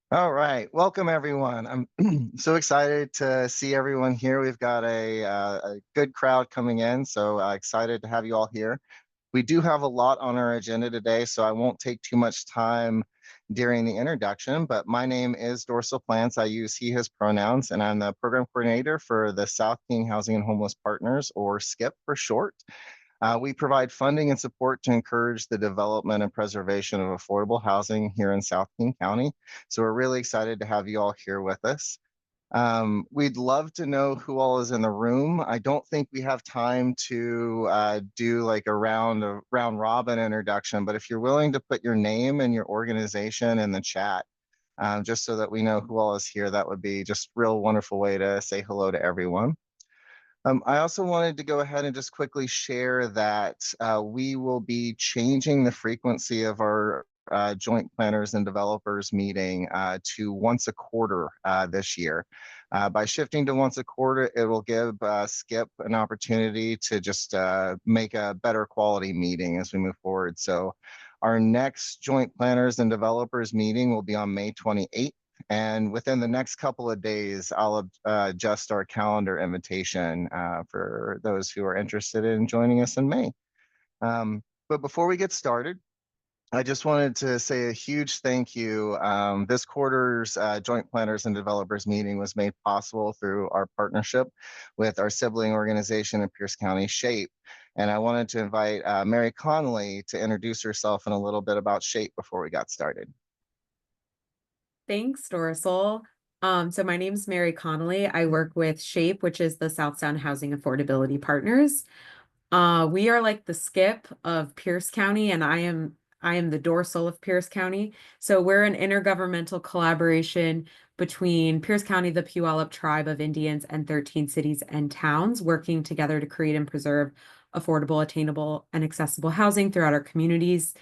All right, welcome everyone. I'm so excited to see everyone here. We've got a good crowd coming in, so excited to have you all here. We do have a lot on our agenda today, so I won't take too much time during the introduction, but my name is Dorsal Plants. I use he, his pronouns, and I'm the program coordinator for the South King Housing and Homeless Partners, or SKIP for short. We provide funding and support to encourage the development and preservation of affordable housing here in South King County. So we're really excited to have you all here with us. We'd love to know who all is in the room. I don't think we have time to do like a round robin introduction, but if you're willing to put your name and your organization in the chat, just so that we know who all is here, that would be just real wonderful way to say hello to everyone. I also wanted to go ahead and just quickly share that we will be changing the frequency of our joint planners and developers meeting to once a quarter this year. By shifting to once a quarter, it will give Skip an opportunity to just make a better quality meeting as we move forward. So our next joint planners and developers meeting will be on May 28th. And within the next couple of days, I'll adjust our calendar invitation for those who are interested in joining us in May. But before we get started, I just wanted to say a huge thank you. This quarter's Joint Planners and Developers meeting was made possible through our partnership with our sibling organization in Pierce County, SHAPE. And I wanted to invite Mary Connolly to introduce herself and a little bit about SHAPE before we got started. Thanks, Dorsal. So my name is Mary Connolly. I work with SHAPE, which is the South Sound Housing Affordability Partners. We are like the Skip of Pierce County, and I am the Dorsal of Pierce County. So we're an intergovernmental collaboration between Pierce County, the Puyallup tribe of Indians, and 13 cities and towns, working together to create and preserve affordable, attainable, and accessible housing throughout our communities.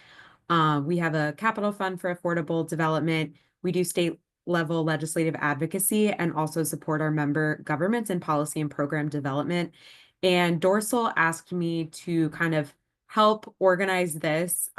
We have a capital fund for affordable development. We do state level legislative advocacy and also support our member governments in policy and program development. And Dorsal asked me to kind of help organize this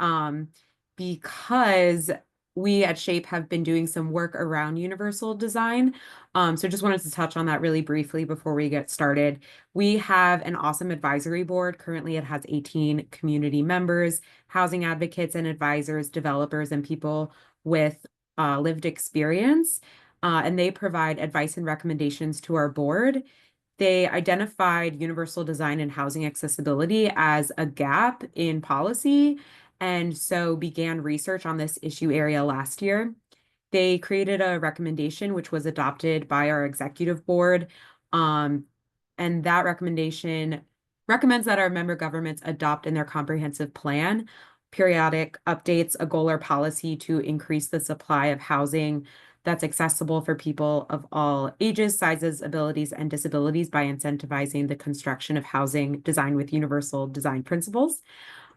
because we at SHAPE have been doing some work around universal design. So just wanted to touch on that really briefly before we get started. We have an awesome advisory board. Currently, it has 18 community members, housing advocates and advisors, developers, and people with lived experience. And they provide advice and recommendations to our board. They identified universal design and housing accessibility as a gap in policy, and so began research on this issue area last year. They created a recommendation which was adopted by our executive board, and that recommendation recommends that our member governments adopt in their comprehensive plan periodic updates, a goal or policy to increase the supply of housing that's accessible for people of all ages, sizes, abilities, and disabilities by incentivizing the construction of housing designed with universal design principles.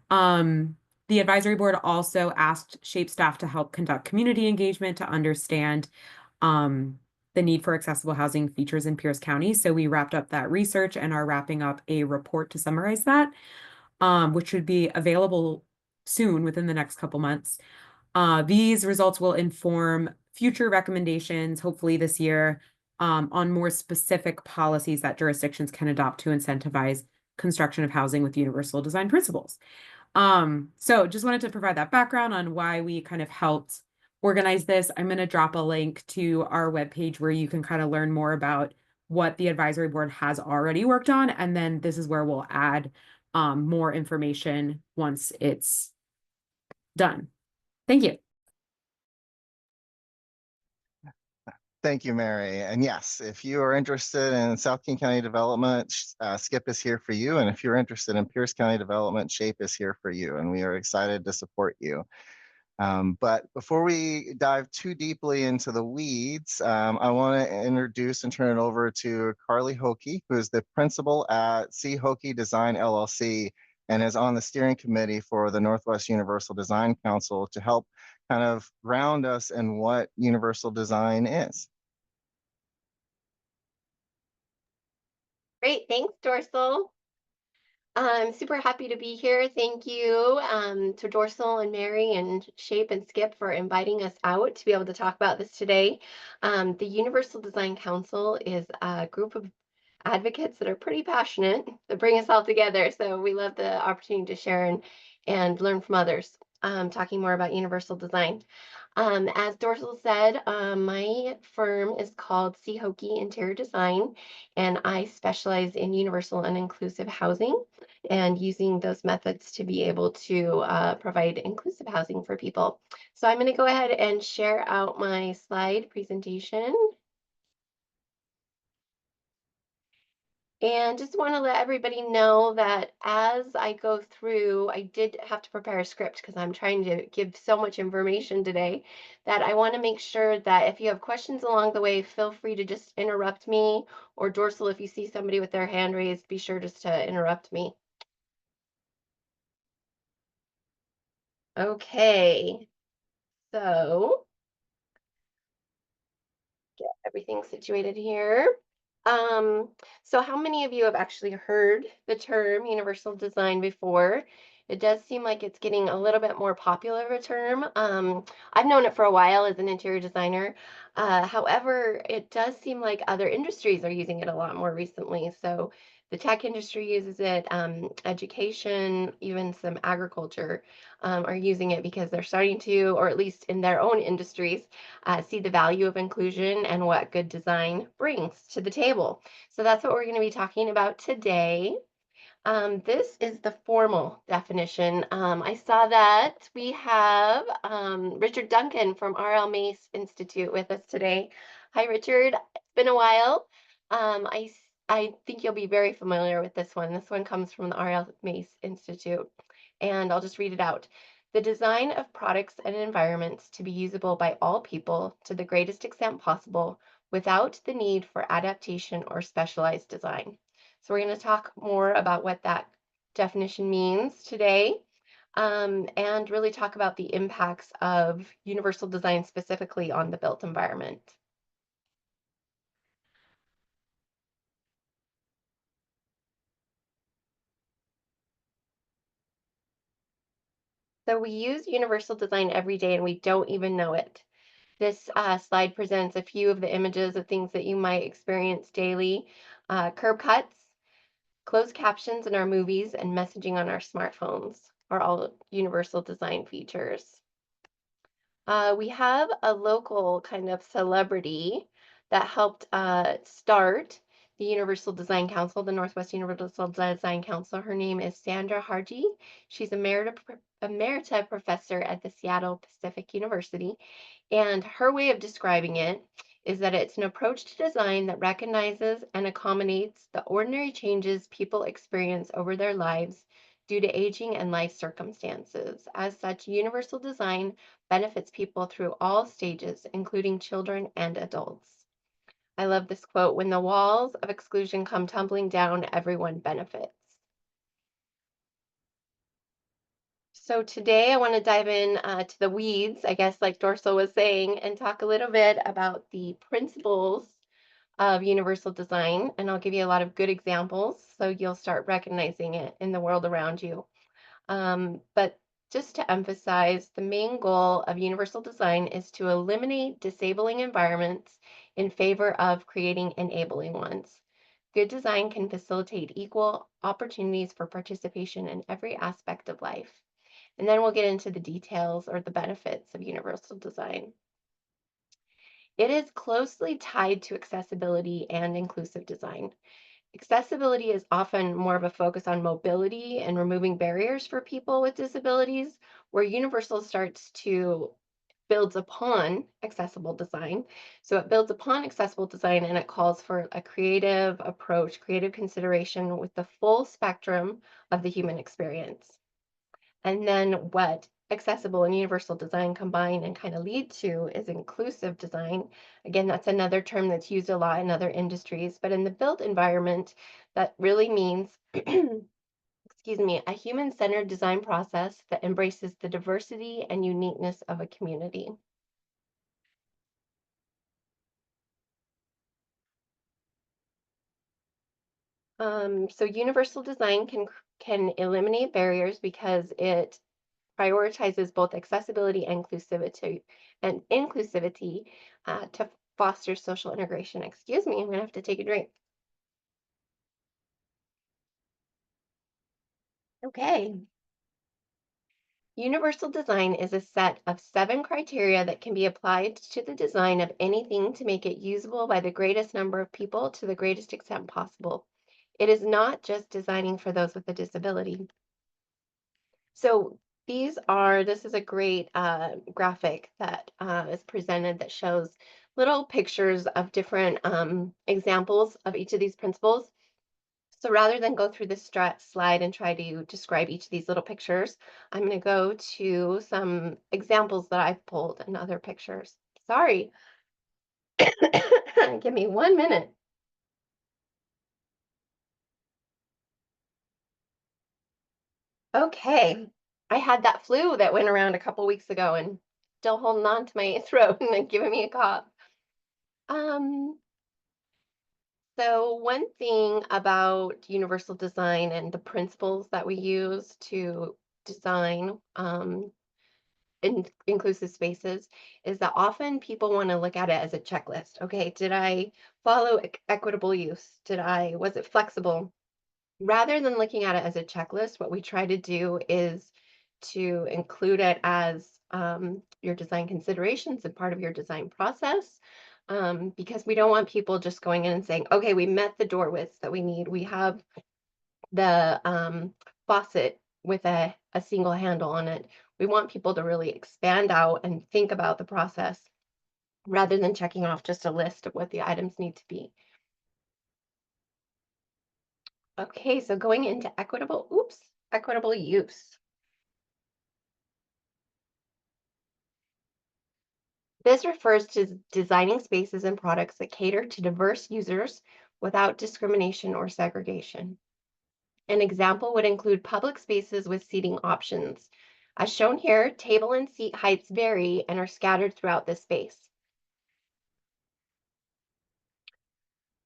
The advisory board also asked SHAPE staff to help conduct community engagement to understand the need for accessible housing features in Pierce County. So we wrapped up that research and are wrapping up a report to summarize that, which should be available soon within the next couple months. These results will inform future recommendations, hopefully this year, on more specific policies that jurisdictions can adopt to incentivize construction of housing with universal design principles. So just wanted to provide that background on why we kind of helped organize this. I'm going to drop a link to our webpage where you can kind of learn more about what the advisory board has already worked on. And then this is where we'll add more information once it's done. Thank you. Thank you, Mary. And yes, if you are interested in South King County development, Skip is here for you. And if you're interested in Pierce County development, SHAPE is here for you. And we are excited to support you. But before we dive too deeply into the weeds, I want to introduce and turn it over to Carly Hokie, who is the principal at C. Hokie Design LLC and is on the steering committee for the Northwest Universal Design Council to help kind of ground us in what universal design is. Great, thanks, Dorsal. I'm super happy to be here. Thank you to Dorsal and Mary and Shape and Skip for inviting us out to be able to talk about this today. The Universal Design Council is a group of advocates that are pretty passionate that bring us all together. So we love the opportunity to share and learn from others, talking more about universal design. As Dorsal said, my firm is called Seehoki Interior Design, and I specialize in universal and inclusive housing and using those methods to be able to provide inclusive housing for people. So I'm going to go ahead and share out my slide presentation. And just want to let everybody know that as I go through, I did have to prepare a script because I'm trying to give so much information today that I want to make sure that if you have questions along the way, feel free to just interrupt me, or Dorsal, if you see somebody with their hand raised, be sure just to interrupt me. Okay, so everything situated here. Um, so how many of you have actually heard the term universal design before? It does seem like it's getting a little bit more popular of a term. I've known it for a while as an interior designer. However, it does seem like other industries are using it a lot more recently. So the tech industry uses it, education, even some agriculture are using it because they're starting to, or at least in their own industries, see the value of inclusion and what good design brings to the table. So that's what we're going to be talking about today. This is the formal definition. I saw that we have Richard Duncan from R.L. Mace Institute with us today. Hi, Richard. It's been a while. I think you'll be very familiar with this one. This one comes from the R.L. Mace Institute, and I'll just read it out. The design of products and environments to be usable by all people to the greatest extent possible without the need for adaptation or specialized design. So we're going to talk more about what that definition means today, and really talk about the impacts of universal design specifically on the built environment. So we use universal design every day and we don't even know it. This slide presents a few of the images of things that you might experience daily. Curb cuts, closed captions in our movies, and messaging on our smartphones are all universal design features. We have a local kind of celebrity that helped start the Universal Design Council, the Northwest Universal Design Council. Her name is Sandra Harji. She's emerita professor at the Seattle Pacific University. And her way of describing it is that it's an approach to design that recognizes and accommodates the ordinary changes people experience over their lives due to aging and life circumstances. As such, universal design benefits people through all stages, including children and adults. I love this quote: when the walls of exclusion come tumbling down, everyone benefits. So today I want to dive in to the weeds, I guess, like Dorsal was saying, and talk a little bit about the principles of universal design. And I'll give you a lot of good examples so you'll start recognizing it in the world around you. But just to emphasize, the main goal of universal design is to eliminate disabling environments in favor of creating enabling ones. Good design can facilitate equal opportunities for participation in every aspect of life. And then we'll get into the details or the benefits of universal design. It is closely tied to accessibility and inclusive design. Accessibility is often more of a focus on mobility and removing barriers for people with disabilities, where Universal starts to builds upon accessible design. So it builds upon accessible design and it calls for a creative approach, creative consideration with the full spectrum of the human experience. And then what accessible and universal design combine and kind of lead to is inclusive design. Again, that's another term that's used a lot in other industries, but in the built environment, that really means, excuse me, a human-centered design process that embraces the diversity and uniqueness of a community. So universal design can eliminate barriers because it prioritizes both accessibility and inclusivity to foster social integration. Excuse me, I'm gonna have to take a drink. Okay. Universal design is a set of 7 criteria that can be applied to the design of anything to make it usable by the greatest number of people to the greatest extent possible. It is not just designing for those with a disability. So this is a great graphic that is presented that shows little pictures of different examples of each of these principles. So rather than go through this slide and try to describe each of these little pictures, I'm going to go to some examples that I've pulled and other pictures. Sorry. Give me 1 minute. Okay. I had that flu that went around a couple weeks ago and still holding on to my throat and then giving me a cough. Um, so one thing about universal design and the principles that we use to design inclusive spaces is that often people want to look at it as a checklist. Okay, did I follow equitable use? Was it flexible? Rather than looking at it as a checklist, what we try to do is to include it as your design considerations and part of your design process. Because we don't want people just going in and saying, okay, we met the door widths that we need. We have the faucet with a single handle on it. We want people to really expand out and think about the process rather than checking off just a list of what the items need to be. Okay, so going into equitable use. This refers to designing spaces and products that cater to diverse users without discrimination or segregation. An example would include public spaces with seating options. As shown here, table and seat heights vary and are scattered throughout this space.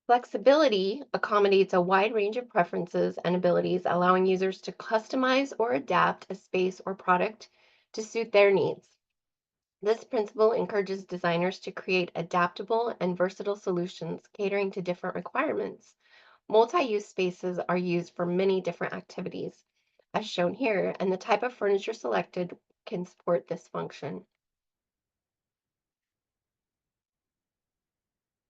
Flexibility accommodates a wide range of preferences and abilities, allowing users to customize or adapt a space or product to suit their needs. This principle encourages designers to create adaptable and versatile solutions catering to different requirements. Multi-use spaces are used for many different activities, as shown here, and the type of furniture selected can support this function.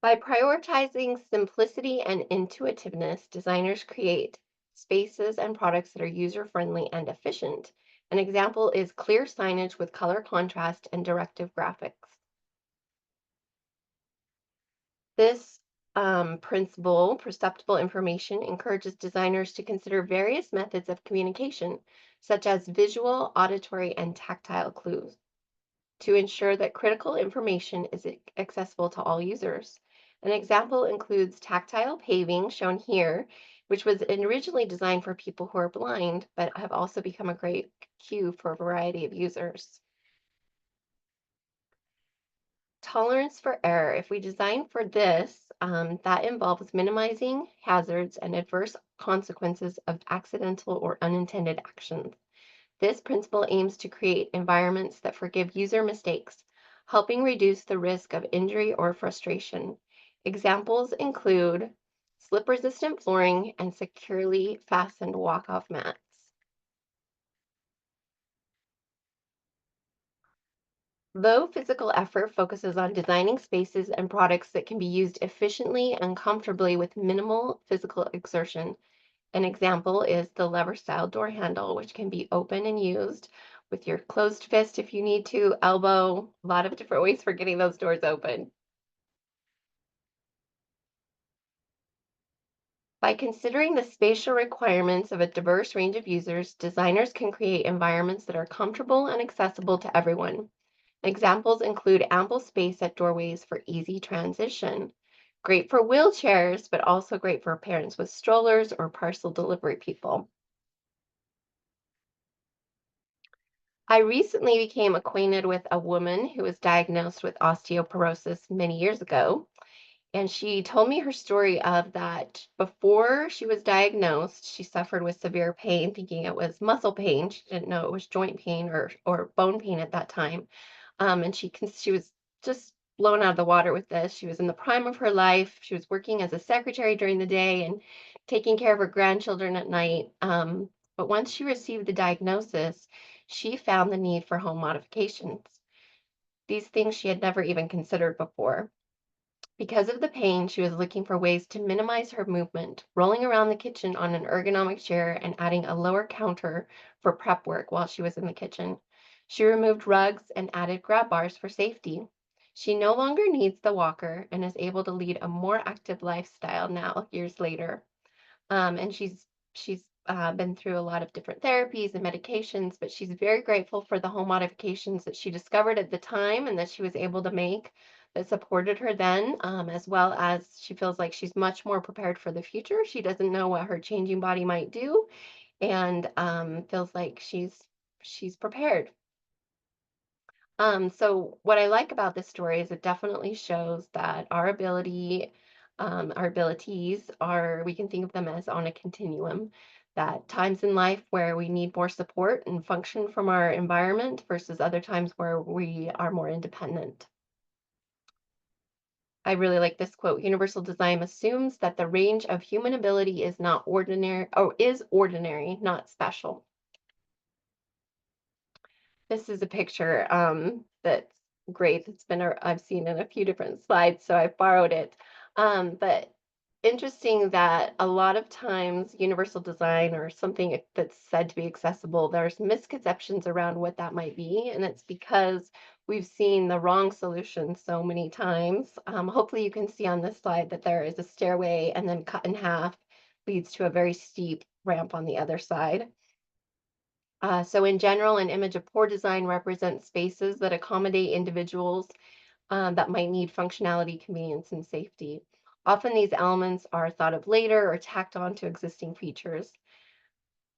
By prioritizing simplicity and intuitiveness, designers create spaces and products that are user-friendly and efficient. An example is clear signage with color contrast and directive graphics. This perceptible information, encourages designers to consider various methods of communication, such as visual, auditory, and tactile clues, to ensure that critical information is accessible to all users. An example includes tactile paving, shown here, which was originally designed for people who are blind, but have also become a great cue for a variety of users. Tolerance for error. If we design for this, that involves minimizing hazards and adverse consequences of accidental or unintended actions. This principle aims to create environments that forgive user mistakes, helping reduce the risk of injury or frustration. Examples include slip-resistant flooring and securely fastened walk-off mats. Low physical effort focuses on designing spaces and products that can be used efficiently and comfortably with minimal physical exertion. An example is the lever-style door handle, which can be open and used with your closed fist if you need to, elbow, a lot of different ways for getting those doors open. By considering the spatial requirements of a diverse range of users, designers can create environments that are comfortable and accessible to everyone. Examples include ample space at doorways for easy transition. Great for wheelchairs, but also great for parents with strollers or parcel delivery people. I recently became acquainted with a woman who was diagnosed with osteoporosis many years ago, And she told me her story of that before she was diagnosed, she suffered with severe pain, thinking it was muscle pain. She didn't know it was joint pain or bone pain at that time. And she was just blown out of the water with this. She was in the prime of her life. She was working as a secretary during the day and taking care of her grandchildren at night. But once she received the diagnosis, she found the need for home modifications. These things she had never even considered before. Because of the pain, she was looking for ways to minimize her movement, rolling around the kitchen on an ergonomic chair and adding a lower counter for prep work while she was in the kitchen. She removed rugs and added grab bars for safety. She no longer needs the walker and is able to lead a more active lifestyle now, years later. And she's been through a lot of different therapies and medications, but she's very grateful for the home modifications that she discovered at the time and that she was able to make that supported her then, as well as she feels like she's much more prepared for the future. She doesn't know what her changing body might do, and feels like she's prepared. So what I like about this story is it definitely shows that our abilities are, we can think of them as on a continuum, that times in life where we need more support and function from our environment versus other times where we are more independent. I really like this quote. Universal design assumes that the range of human ability is not ordinary, or is ordinary, not special. This is a picture that's great. I've seen in a few different slides, so I borrowed it. But interesting that a lot of times universal design or something that's said to be accessible, there's misconceptions around what that might be, and it's because we've seen the wrong solution so many times. Hopefully you can see on this slide that there is a stairway and then cut in half leads to a very steep ramp on the other side. So in general, an image of poor design represents spaces that accommodate individuals that might need functionality, convenience, and safety. Often these elements are thought of later or tacked on to existing features.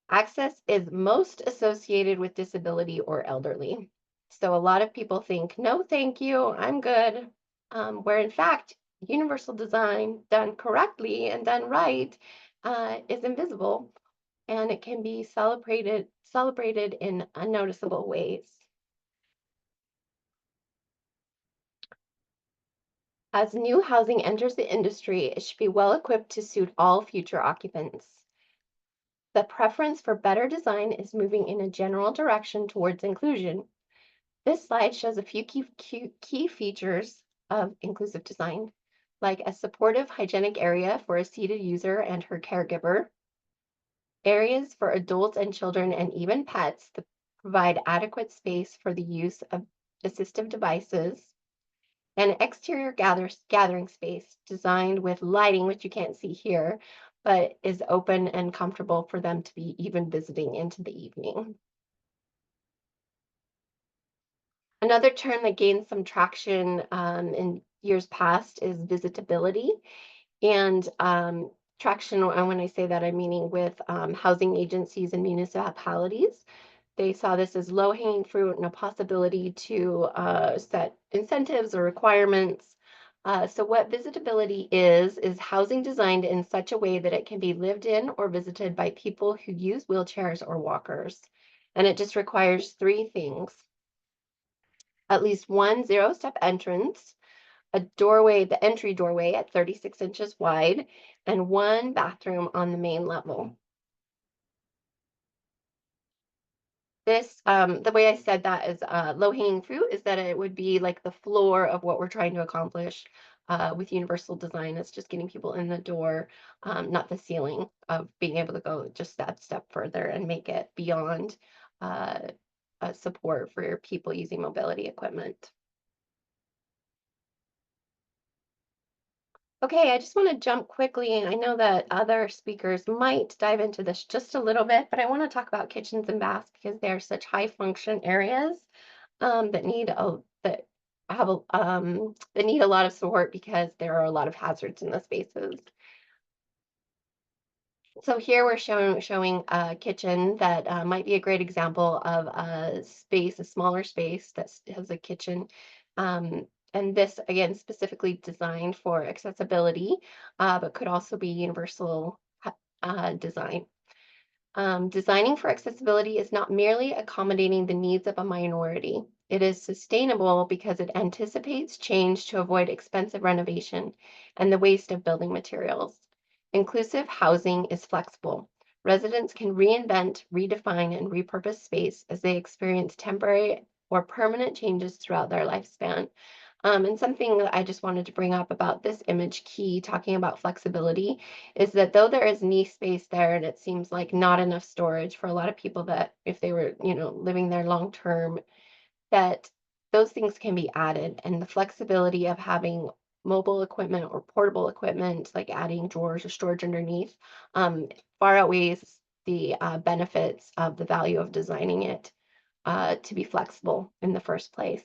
Access is most associated with disability or elderly. So a lot of people think, no, thank you, I'm good. Where in fact, universal design done correctly and done right is invisible, and it can be celebrated in unnoticeable ways. As new housing enters the industry, it should be well equipped to suit all future occupants. The preference for better design is moving in a general direction towards inclusion. This slide shows a few key features of inclusive design, like a supportive, hygienic area for a seated user and her caregiver, areas for adults and children and even pets that provide adequate space for the use of assistive devices, and exterior gathering space designed with lighting, which you can't see here, but is open and comfortable for them to be even visiting into the evening. Another term that gained some traction in years past is visitability. And traction, and when I say that, I'm meaning with housing agencies and municipalities. They saw this as low-hanging fruit and a possibility to set incentives or requirements. So what visitability is housing designed in such a way that it can be lived in or visited by people who use wheelchairs or walkers. And it just requires three things: at least one zero-step entrance, a doorway, the entry doorway at 36 inches wide, and one bathroom on the main level. This, the way I said that is low-hanging fruit is that it would be like the floor of what we're trying to accomplish with universal design. It's just getting people in the door, not the ceiling of being able to go just that step further and make it beyond support for people using mobility equipment. Okay, I just want to jump quickly, and I know that other speakers might dive into this just a little bit, but I want to talk about kitchens and baths because they're such high function areas that need a that need a lot of support because there are a lot of hazards in the spaces. So here we're showing a kitchen that might be a great example of a space, a smaller space that has a kitchen. And this, again, specifically designed for accessibility, but could also be universal design. Designing for accessibility is not merely accommodating the needs of a minority. It is sustainable because it anticipates change to avoid expensive renovation and the waste of building materials. Inclusive housing is flexible. Residents can reinvent, redefine, and repurpose space as they experience temporary or permanent changes throughout their lifespan. And something that I just wanted to bring up about this image key, talking about flexibility, is that though there is knee space there and it seems like not enough storage for a lot of people that if they were, living there long term, that those things can be added. And the flexibility of having mobile equipment or portable equipment, like adding drawers or storage underneath, far outweighs the benefits of the value of designing it to be flexible in the first place.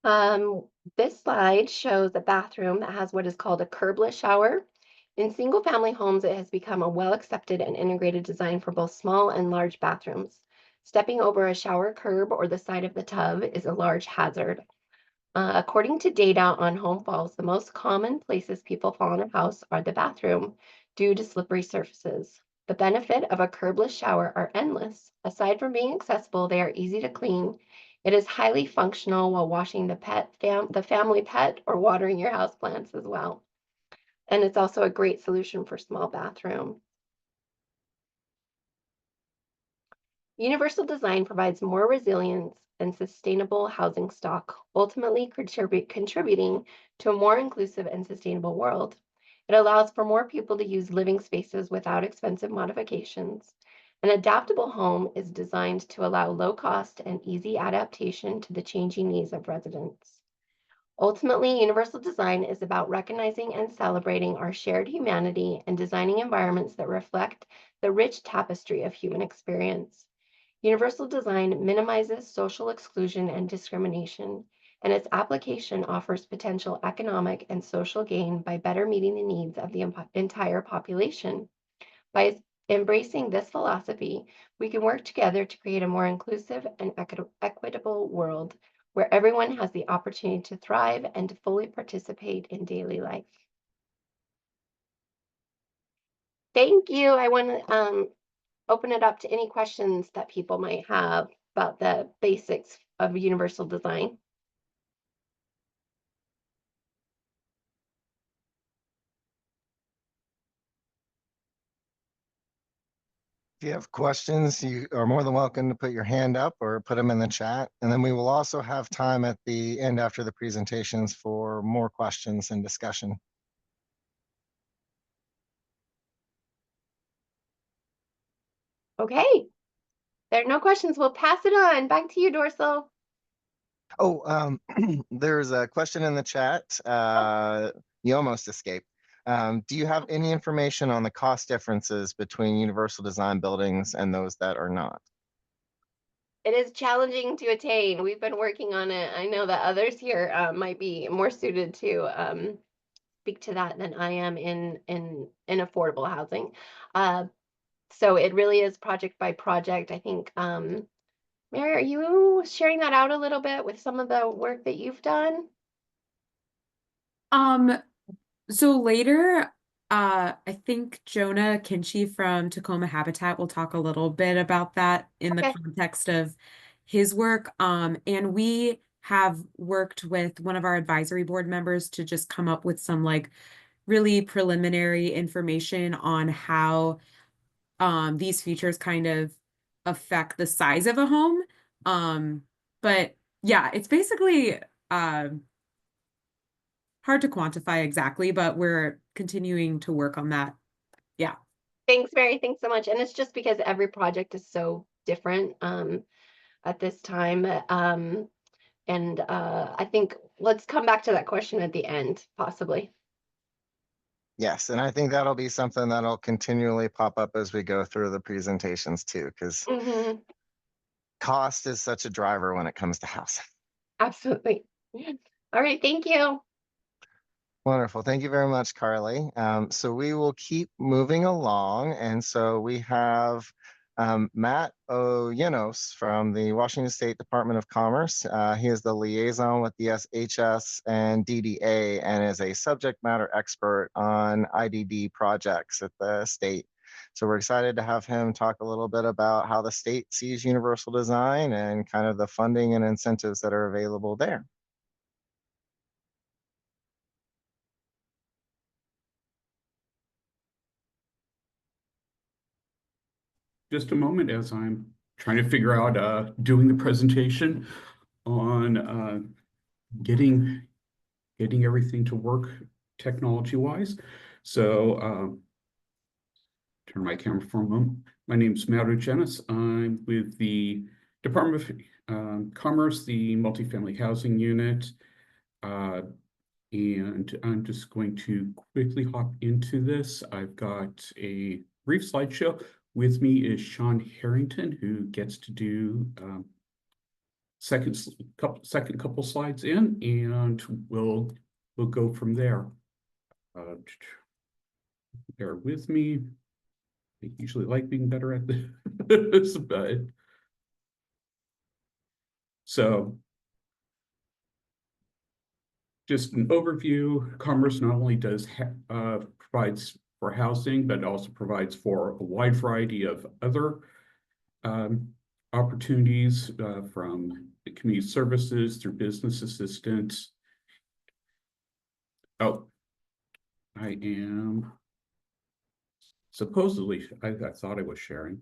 Um, this slide shows a bathroom that has what is called a curbless shower. In single-family homes, it has become a well-accepted and integrated design for both small and large bathrooms. Stepping over a shower curb or the side of the tub is a large hazard. According to data on home falls, the most common places people fall in a house are the bathroom due to slippery surfaces. The benefit of a curbless shower are endless. Aside from being accessible, they are easy to clean. It is highly functional while washing the family pet or watering your houseplants as well. And it's also a great solution for small bathrooms. Universal design provides more resilience and sustainable housing stock, ultimately contributing to a more inclusive and sustainable world. It allows for more people to use living spaces without expensive modifications. An adaptable home is designed to allow low cost and easy adaptation to the changing needs of residents. Ultimately, universal design is about recognizing and celebrating our shared humanity and designing environments that reflect the rich tapestry of human experience. Universal design minimizes social exclusion and discrimination, and its application offers potential economic and social gain by better meeting the needs of the entire population. By embracing this philosophy, we can work together to create a more inclusive and equitable world where everyone has the opportunity to thrive and to fully participate in daily life. Thank you. I want to open it up to any questions that people might have about the basics of universal design. If you have questions, you are more than welcome to put your hand up or put them in the chat. And then we will also have time at the end after the presentations for more questions and discussion. Okay, there are no questions. We'll pass it on. Back to you, Dorsal. Oh, there's a question in the chat. You almost escaped. Do you have any information on the cost differences between universal design buildings and those that are not? It is challenging to attain. We've been working on it. I know that others here might be more suited to speak to that than I am in affordable housing. So it really is project by project. I think, Mary, are you sharing that out a little bit with some of the work that you've done? So later, I think Jonah Kinchi from Tacoma Habitat will talk a little bit about that in the Okay. context of his work. And we have worked with one of our advisory board members to just come up with some like really preliminary information on how these features kind of affect the size of a home. But yeah, it's basically hard to quantify exactly, but we're continuing to work on that. Yeah. Thanks, Mary. Thanks so much. And it's just because every project is so different at this time. And I think let's come back to that question at the end, possibly. Yes, and I think that'll be something that'll continually pop up as we go through the presentations too, because cost is such a driver when it comes to housing. Absolutely. All right. Thank you. Wonderful. Thank you very much, Carly. So we will keep moving along. And so we have Matt Oyenos from the Washington State Department of Commerce. He is the liaison with the SHS and DDA and is a subject matter expert on IDD projects at the state. So we're excited to have him talk a little bit about how the state sees universal design and kind of the funding and incentives that are available there. Just a moment as I'm trying to figure out doing the presentation on getting everything to work technology-wise. So turn my camera for a moment. My name is Matt Oyenos. I'm with the Department of Commerce, the Multifamily Housing Unit. And I'm just going to quickly hop into this. I've got a brief slideshow. With me is Sean Harrington, who gets to do second couple slides in, and we'll go from there. Bear with me. I usually like being better at this, but so just an overview. Commerce not only does provides for housing, but also provides for a wide variety of other opportunities from community services through business assistance. Oh, I am supposedly, I thought I was sharing.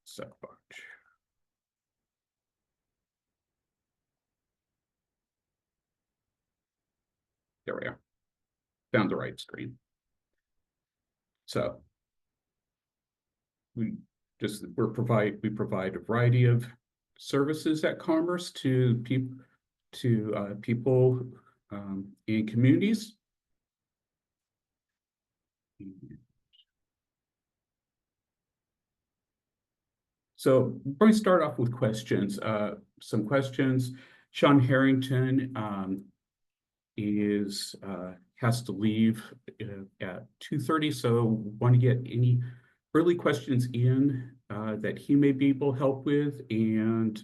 So there we are. Found the right screen. So we provide a variety of services at Commerce to people in communities. So we're going to start off with questions. Some questions. Sean Harrington has to leave at 2:30, so want to get any early questions in that he may be able to help with, and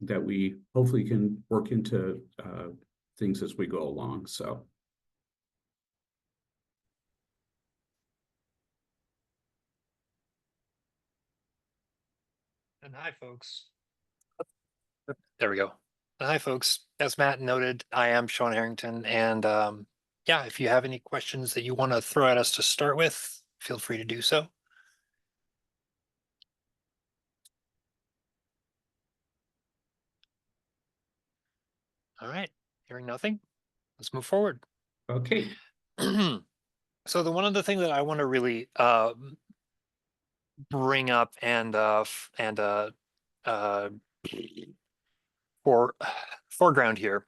that we hopefully can work into things as we go along. So. And hi, folks. There we go. Hi, folks. As Matt noted, I am Sean Harrington, and yeah, if you have any questions that you want to throw at us to start with, feel free to do so. All right, hearing nothing, let's move forward. Okay. So one of the things that I want to really bring up and foreground here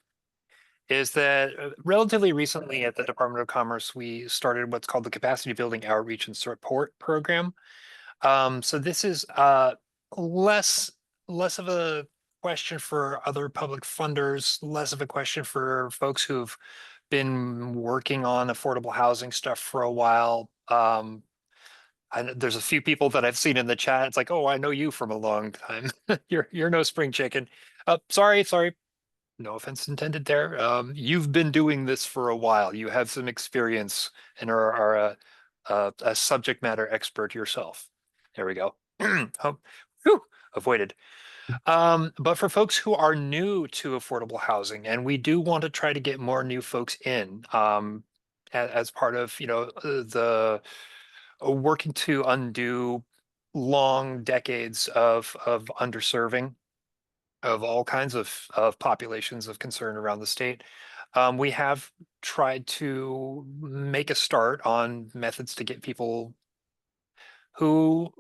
is that relatively recently at the Department of Commerce, we started what's called the Capacity Building Outreach and Support Program. So this is less of a question for other public funders, less of a question for folks who've been working on affordable housing stuff for a while. There's a few people that I've seen in the chat. It's like, oh, I know you from a long time. You're no spring chicken. Sorry. No offense intended there. You've been doing this for a while. You have some experience and are a subject matter expert yourself. There we go. Oh, whew, avoided. But for folks who are new to affordable housing, and we do want to try to get more new folks in as part of, the working to undo long decades of underserving of all kinds of populations of concern around the state. We have tried to make a start on methods to get people who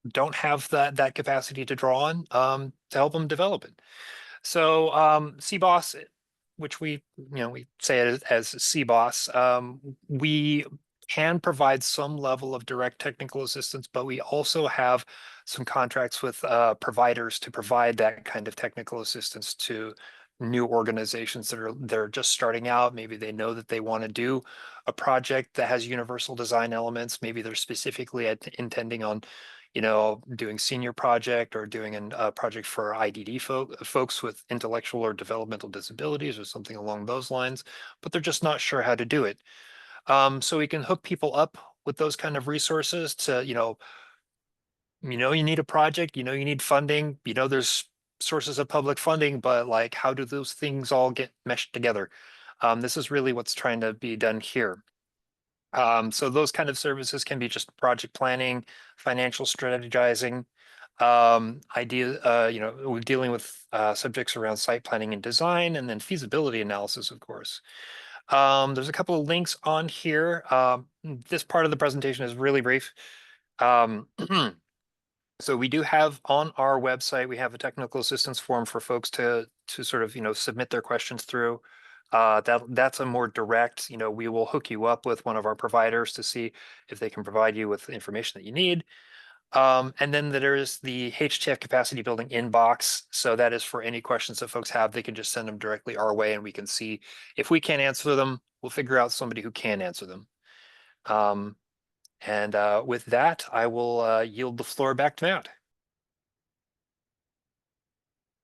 don't have that capacity to draw on to help them develop it. So CBOS, which we say it as CBOS, we can provide some level of direct technical assistance, but we also have some contracts with providers to provide that kind of technical assistance to new organizations they're just starting out. Maybe they know that they want to do a project that has universal design elements. Maybe they're specifically intending on, doing senior project or doing a project for IDD folks with intellectual or developmental disabilities or something along those lines, but they're just not sure how to do it. So we can hook people up with those kind of resources to, you need a project, you need funding, there's sources of public funding, but like, how do those things all get meshed together? This is really what's trying to be done here. So those kind of services can be just project planning, financial strategizing, we're dealing with subjects around site planning and design, and then feasibility analysis, of course. There's a couple of links on here. This part of the presentation is really brief. So we do have on our website, we have a technical assistance form for folks to sort of, submit their questions through. That's a more direct, we will hook you up with one of our providers to see if they can provide you with the information that you need. And then there is the HTF capacity building inbox. So that is for any questions that folks have, they can just send them directly our way and we can see if we can't answer them, we'll figure out somebody who can answer them. And with that, I will yield the floor back to Matt.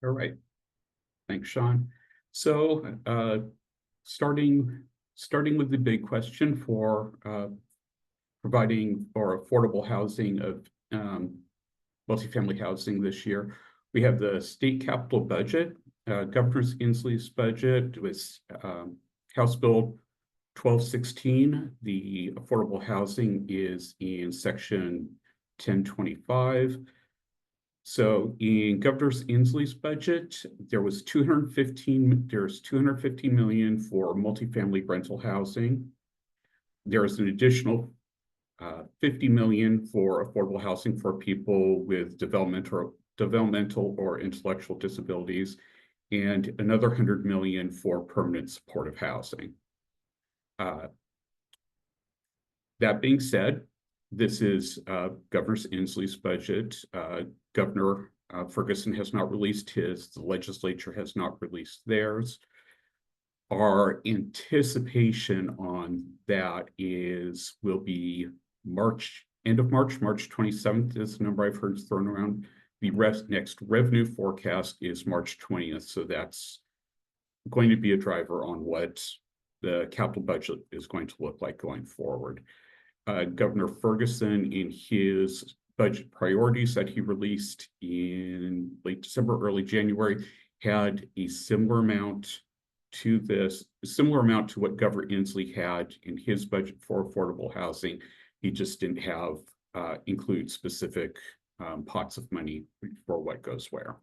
All right. Thanks, Sean. So starting with the big question for providing for affordable housing of multifamily housing this year, we have the state capital budget. Governor Inslee's budget was House Bill 1216. The affordable housing is in section 1025. So in Governor Inslee's budget, there's 215 million for multifamily rental housing. There's an additional 50 million for affordable housing for people with developmental or intellectual disabilities, and another 100 million for permanent supportive housing. That being said, this is Governor Inslee's budget. Governor Ferguson has not released his, the legislature has not released theirs. Our anticipation on that will be end of March 27th is the number I've heard thrown around. The next revenue forecast is March 20th. So that's going to be a driver on what the capital budget is going to look like going forward. Governor Ferguson, in his budget priorities that he released in late December, early January, had a similar amount to what Governor Inslee had in his budget for affordable housing. He just didn't have include specific pots of money for what goes where.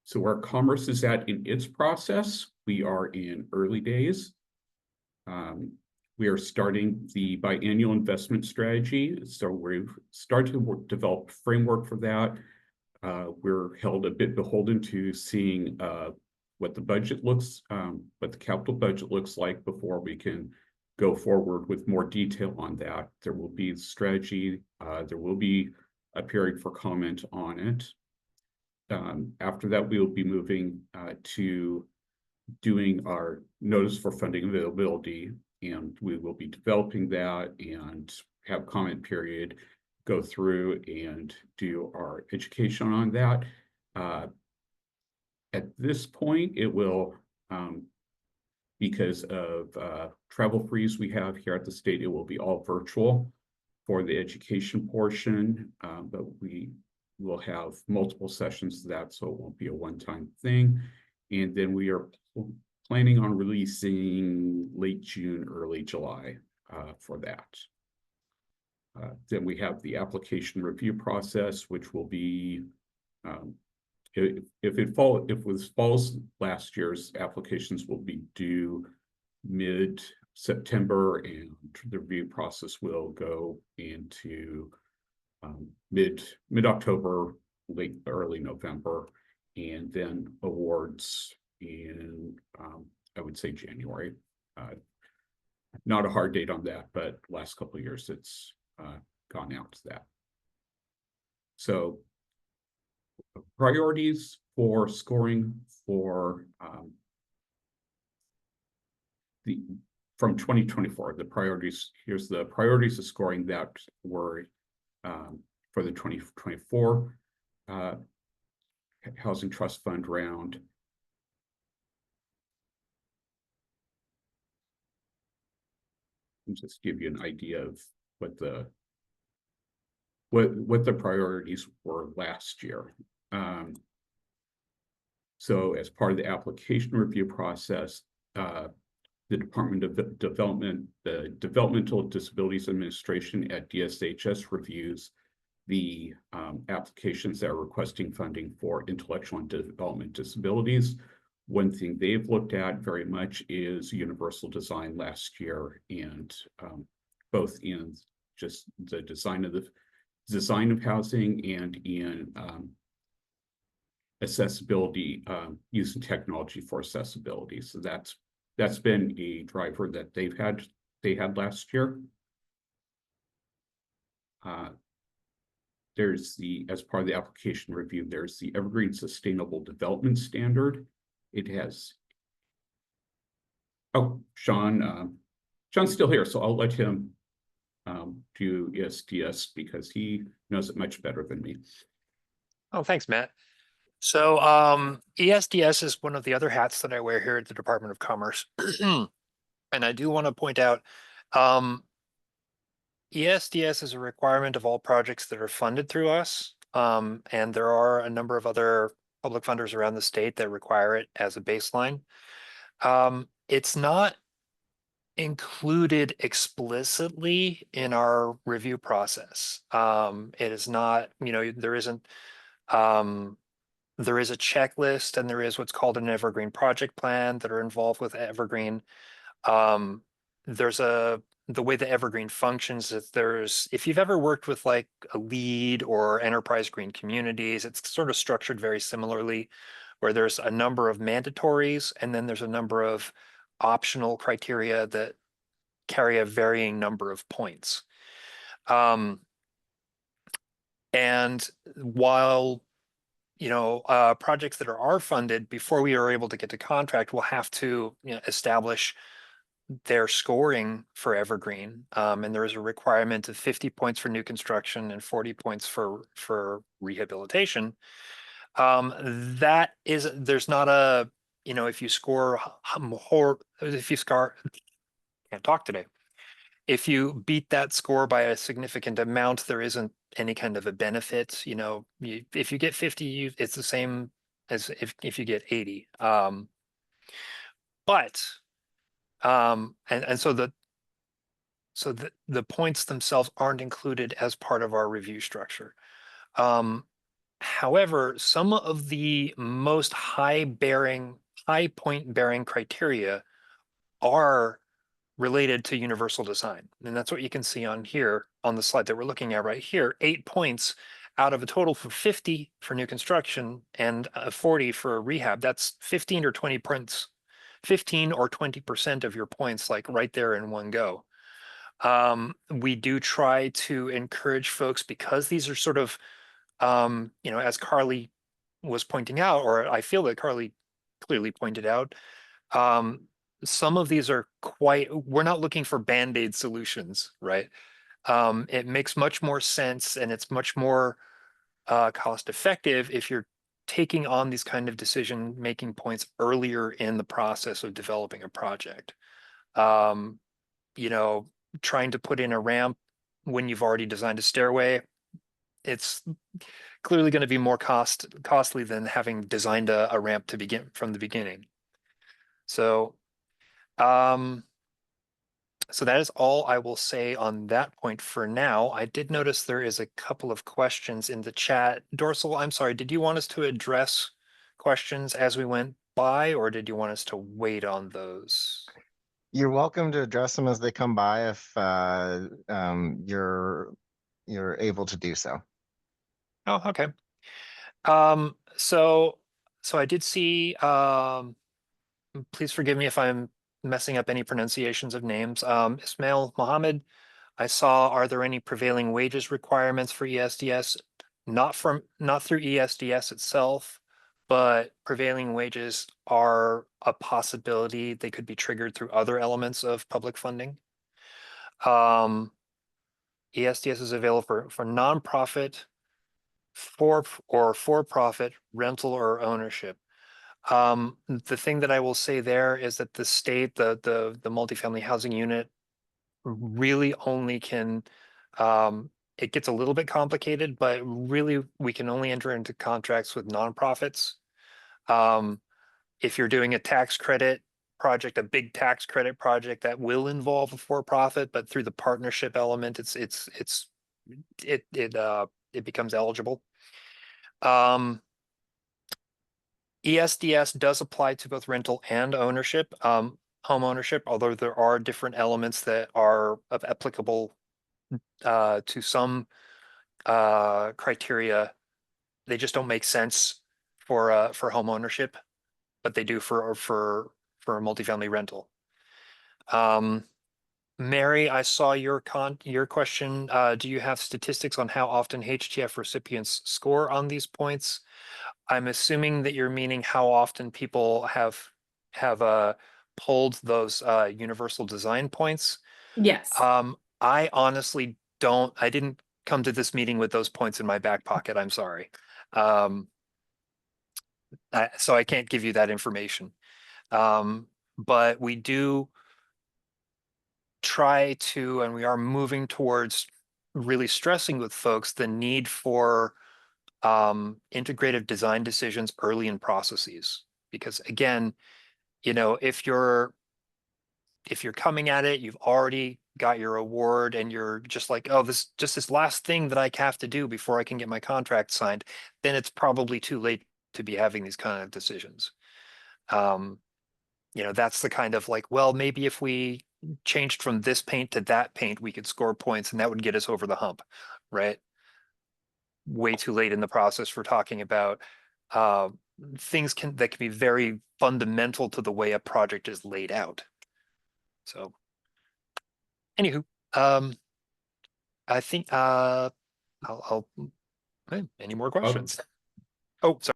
So where Commerce is at in its process, we are in early days. We are starting the biannual investment strategy. So we've started to develop a framework for that. We're held a bit beholden to seeing what the budget looks, what the capital budget looks like before we can go forward with more detail on that. There will be strategy. There will be a period for comment on it. After that, we will be moving to doing our notice for funding availability, and we will be developing that and have comment period, go through and do our education on that. At this point, it will, because of travel freeze we have here at the state, it will be all virtual for the education portion, but we will have multiple sessions of that, so it won't be a one-time thing. And then we are planning on releasing late June, early July for that. Then we have the application review process, which will be, if this falls last year's applications will be due mid-September, and the review process will go into mid-October, late early November, and then awards in I would say January. Not a hard date on that, but last couple of years it's gone out to that. So priorities for scoring for from 2024, the priorities, here's the priorities of scoring that were for the 2024 Housing Trust Fund round. And just give you an idea of what the priorities were last year. So as part of the application review process, the Department of Development, the Developmental Disabilities Administration at DSHS reviews the applications that are requesting funding for intellectual and development disabilities. One thing they've looked at very much is universal design last year, and both in just the design of housing and in accessibility, using technology for accessibility. So that's been a driver that they had last year. There's as part of the application review, there's the Evergreen Sustainable Development Standard. It has, Sean's still here, so I'll let him do ESDS because he knows it much better than me. Oh, thanks, Matt. So ESDS is one of the other hats that I wear here at the Department of Commerce. And I do want to point out, ESDS is a requirement of all projects that are funded through us. And there are a number of other public funders around the state that require it as a baseline. It's not included explicitly in our review process. It is not, there isn't, there is a checklist and there is what's called an Evergreen project plan that are involved with Evergreen. The way the Evergreen functions is if you've ever worked with like a LEED or Enterprise Green Communities, it's sort of structured very similarly, where there's a number of mandatories and then there's a number of optional criteria that carry a varying number of points. And while projects that are funded, before we are able to get to contract, we'll have to establish their scoring for Evergreen. And there is a requirement of 50 points for new construction and 40 points for rehabilitation. There's not a, if you score, can't talk today. If you beat that score by a significant amount, there isn't any kind of a benefit. If you get 50, it's the same as if you get 80. And so the points themselves aren't included as part of our review structure. However, some of the most high point bearing criteria are related to universal design. And that's what you can see on here on the slide that we're looking at right here. 8 points out of a total for 50 for new construction and 40 for rehab. That's 15 or 20 points, 15 or 20% of your points, like right there in one go. We do try to encourage folks, because these are sort of, as Carly was pointing out, or I feel that Carly clearly pointed out, some of these are we're not looking for Band-Aid solutions, right? It makes much more sense and it's much more cost effective if you're taking on these kind of decision-making points earlier in the process of developing a project. Trying to put in a ramp when you've already designed a stairway, it's clearly going to be more costly than having designed a ramp to begin from the beginning. So that is all I will say on that point for now. I did notice there is a couple of questions in the chat. Dorsal, I'm sorry, did you want us to address questions as we went by, or did you want us to wait on those? You're welcome to address them as they come by if you're able to do so. Oh, okay. So I did see, please forgive me if I'm messing up any pronunciations of names. Ismail Mohammed, I saw, are there any prevailing wages requirements for ESDS? Not through ESDS itself, but prevailing wages are a possibility. They could be triggered through other elements of public funding. ESDS is available for nonprofit, for-profit rental or ownership. The thing that I will say there is that the state, the multifamily housing unit really only can, it gets a little bit complicated, but really we can only enter into contracts with nonprofits. If you're doing a tax credit project, a big tax credit project that will involve a for-profit, but through the partnership element, it becomes eligible. ESDS does apply to both rental and ownership, home ownership, although there are different elements that are applicable to some criteria. They just don't make sense for home ownership, but they do for multifamily rental. Mary, I saw your question. Do you have statistics on how often HTF recipients score on these points? I'm assuming that you're meaning how often people have pulled those universal design points. Yes. I honestly don't. I didn't come to this meeting with those points in my back pocket. I'm sorry. So I can't give you that information. But we do try to, and we are moving towards really stressing with folks the need for integrative design decisions early in processes. Because again, you know, if you're coming at it, you've already got your award and you're just like, oh, this last thing that I have to do before I can get my contract signed, then it's probably too late to be having these kind of decisions. You know, that's the kind of like, well, maybe if we changed from this paint to that paint, we could score points and that would get us over the hump, right? Way too late in the process for talking about things that can be very fundamental to the way a project is laid out. So anywho, I think I'll any more questions? Oh, sorry.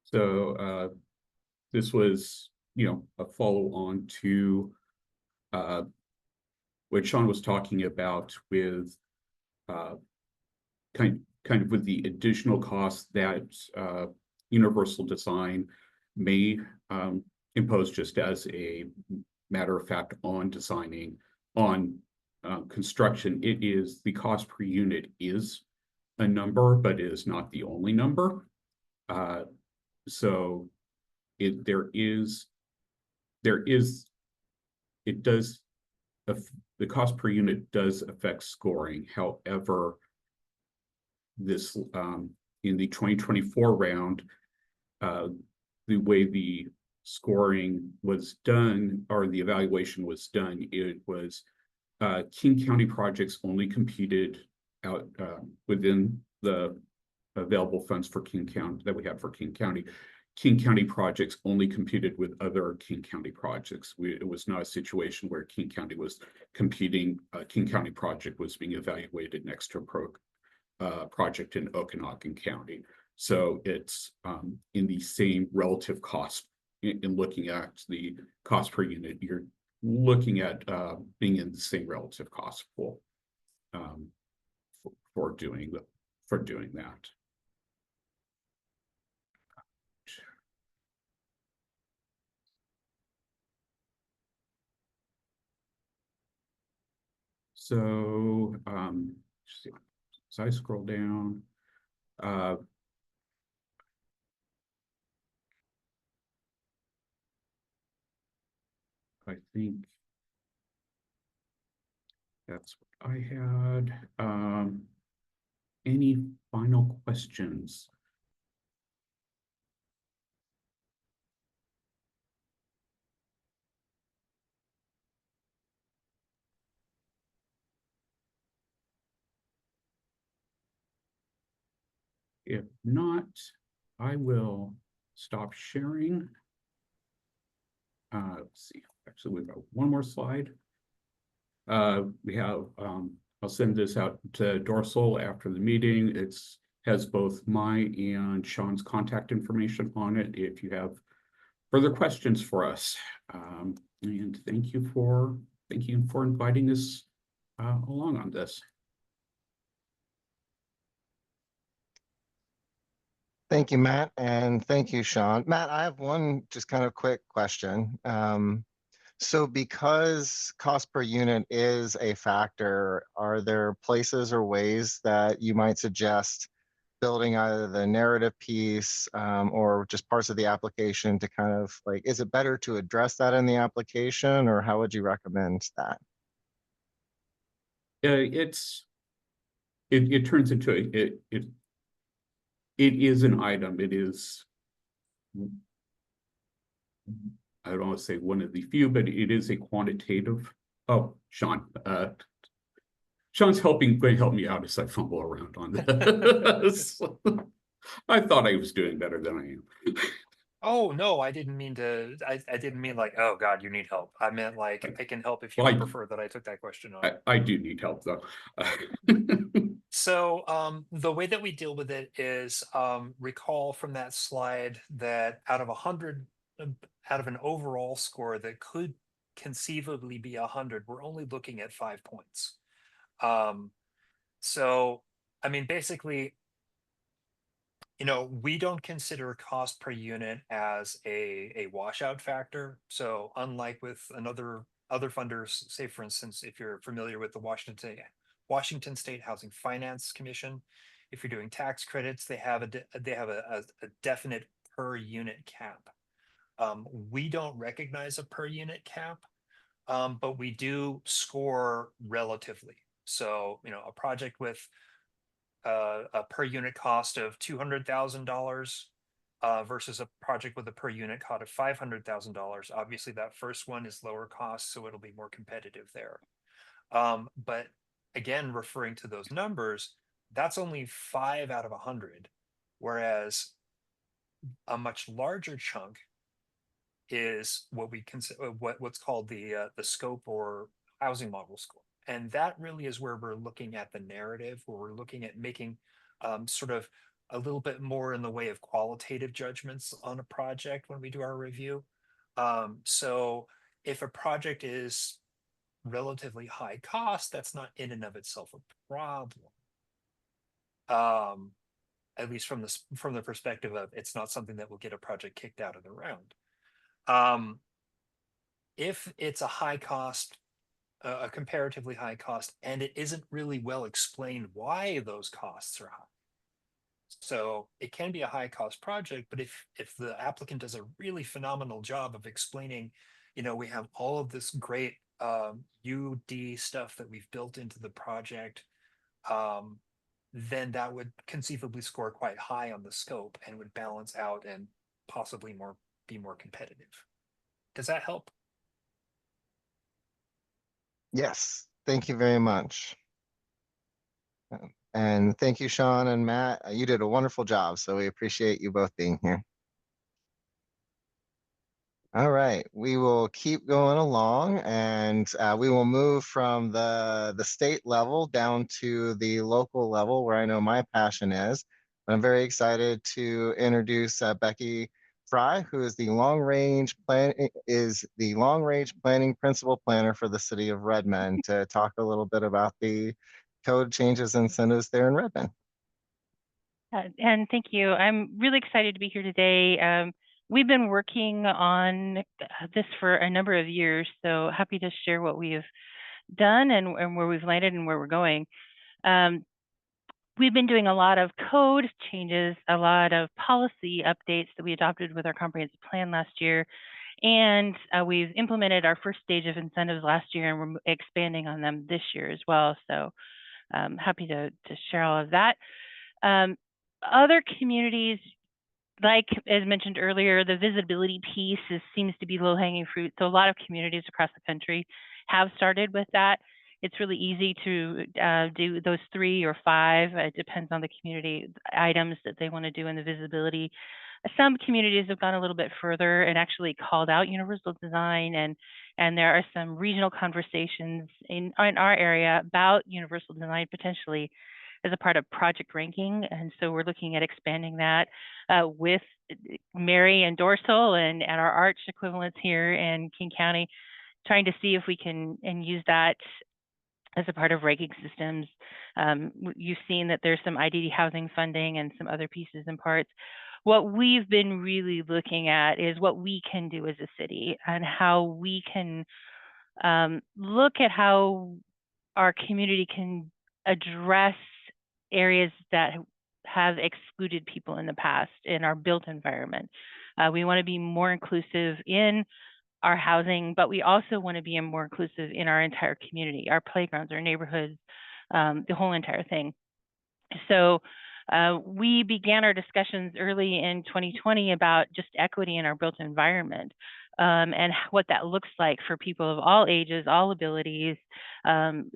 So this was, a follow on to what Sean was talking about with kind of with the additional costs that universal design may impose, just as a matter of fact on construction. It is the cost per unit is a number, but it is not the only number. So the cost per unit does affect scoring. However, this in the 2024 round, the way the scoring was done, or the evaluation was done, it was King County projects only competed out within the available funds for King County that we have for King County. King County projects only competed with other King County projects. It was not a situation where King County was competing. King County project was being evaluated next to a project in Okanagan County. So it's in the same relative cost. In looking at the cost per unit, you're looking at being in the same relative cost pool for doing that. So as I scroll down, I think that's what I had. Any final questions? If not, I will stop sharing. Let's see, actually we've got one more slide. We have I'll send this out to Dorsal after the meeting. Has both my and Sean's contact information on it if you have further questions for us. And thank you for inviting us along on this. Thank you, Matt, and thank you, Sean. Matt, I have one just kind of quick question. So because cost per unit is a factor, are there places or ways that you might suggest building either the narrative piece or just parts of the application to kind of like, is it better to address that in the application, or how would you recommend that? It turns into it is an item. It is, I don't want to say one of the few, but it is a quantitative. Oh, Sean. Sean's going to help me out as I fumble around on this. I thought I was doing better than I am. Oh, no, I didn't mean to. I didn't mean like, oh God, you need help. I meant like, I can help if you Well, prefer that I took that question on. I do need help though. So the way that we deal with it is recall from that slide that out of 100, out of an overall score that could conceivably be 100, we're only looking at 5 points. So, I mean, basically, we don't consider cost per unit as a washout factor. So unlike with other funders, say for instance, if you're familiar with the Washington State Housing Finance Commission, if you're doing tax credits, they have a definite per unit cap. We don't recognize a per unit cap, but we do score relatively. So, a project with a per unit cost of $200,000 versus a project with a per unit cost of $500,000. Obviously, that first one is lower cost, so it'll be more competitive there. But again, referring to those numbers, that's only 5 out of 100, whereas a much larger chunk is what we consider what's called the scope or housing model score. And that really is where we're looking at the narrative, where we're looking at making sort of a little bit more in the way of qualitative judgments on a project when we do our review. So if a project is relatively high cost, that's not in and of itself a problem. At least from the perspective of it's not something that will get a project kicked out of the round. If it's a high cost, a comparatively high cost, and it isn't really well explained why those costs are high. So it can be a high cost project, but if the applicant does a really phenomenal job of explaining, we have all of this great UD stuff that we've built into the project, then that would conceivably score quite high on the scope and would balance out and possibly be more competitive. Does that help? Yes, thank you very much. And thank you, Sean and Matt. You did a wonderful job, so we appreciate you both being here. All right, we will keep going along, and we will move from the state level down to the local level, where I know my passion is. I'm very excited to introduce Becky Fry, who is the long range planning principal planner for the city of Redmond, to talk a little bit about the code changes and incentives there in Redmond. And thank you. I'm really excited to be here today. We've been working on this for a number of years, so happy to share what we've done and where we've landed and where we're going. We've been doing a lot of code changes, a lot of policy updates that we adopted with our comprehensive plan last year, and we've implemented our first stage of incentives last year, and we're expanding on them this year as well. So happy to share all of that. Other communities, like as mentioned earlier, the visibility piece seems to be low-hanging fruit. So a lot of communities across the country have started with that. It's really easy to do those 3 or 5. It depends on the community items that they want to do in the visibility Some communities have gone a little bit further and actually called out universal design, and there are some regional conversations in our area about universal design potentially as a part of project ranking. And so we're looking at expanding that with Mary and Dorsal and our Arch equivalents here in King County, trying to see if we can use that as a part of ranking systems. You've seen that there's some IDD housing funding and some other pieces and parts. What we've been really looking at is what we can do as a city and how we can look at how our community can address areas that have excluded people in the past in our built environment. We want to be more inclusive in our housing, but we also want to be more inclusive in our entire community, our playgrounds, our neighborhoods, the whole entire thing. So we began our discussions early in 2020 about just equity in our built environment and what that looks like for people of all ages, all abilities,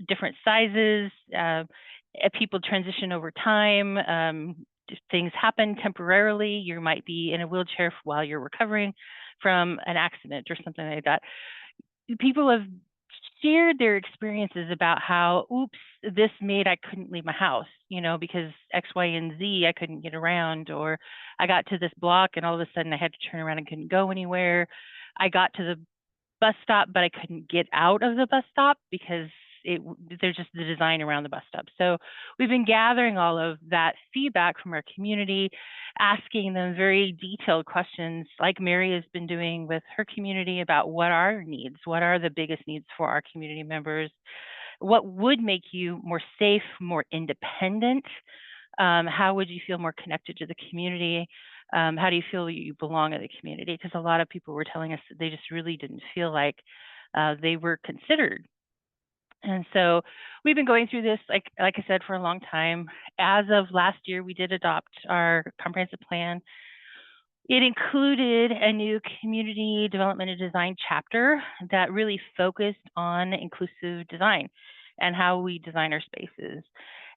different sizes. People transition over time. Things happen temporarily. You might be in a wheelchair while you're recovering from an accident or something like that. People have shared their experiences about how, oops, this made I couldn't leave my house, because X, Y, and Z, I couldn't get around, or I got to this block and all of a sudden I had to turn around and couldn't go anywhere. I got to the bus stop, but I couldn't get out of the bus stop because there's just the design around the bus stop. So we've been gathering all of that feedback from our community, asking them very detailed questions like Mary has been doing with her community about what are our needs, what are the biggest needs for our community members, what would make you more safe, more independent, how would you feel more connected to the community, how do you feel you belong in the community? Because a lot of people were telling us that they just really didn't feel like they were considered. And so we've been going through this, like I said, for a long time. As of last year, we did adopt our comprehensive plan. It included a new community development and design chapter that really focused on inclusive design and how we design our spaces.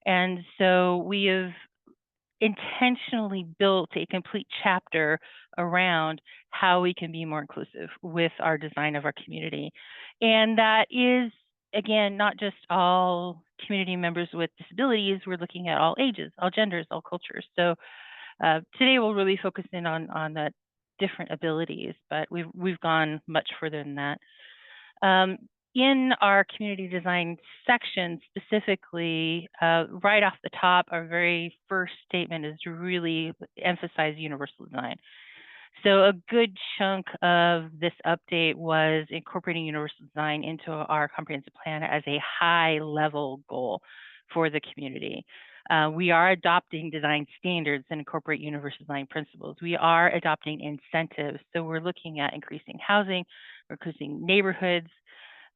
And so we have intentionally built a complete chapter around how we can be more inclusive with our design of our community. And that is, again, not just all community members with disabilities. We're looking at all ages, all genders, all cultures. So today we'll really focus in on the different abilities, but we've gone much further than that. In our community design section specifically, right off the top, our very first statement is to really emphasize universal design. So a good chunk of this update was incorporating universal design into our comprehensive plan as a high-level goal for the community. We are adopting design standards and incorporate universal design principles. We are adopting incentives. So we're looking at increasing housing, increasing neighborhoods,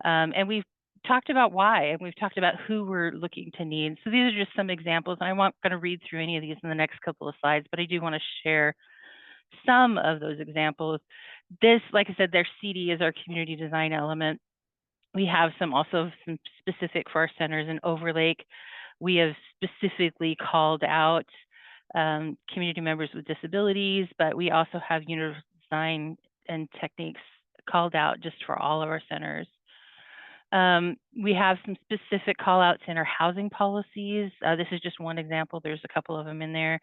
and we've talked about why, and we've talked about who we're looking to need. So these are just some examples. I'm not going to read through any of these in the next couple of slides, but I do want to share some of those examples. This, like I said, their CD is our community design element. We have some specific for our centers in Overlake. We have specifically called out community members with disabilities, but we also have universal design and techniques called out just for all of our centers. We have some specific call outs in our housing policies. This is just one example. There's a couple of them in there.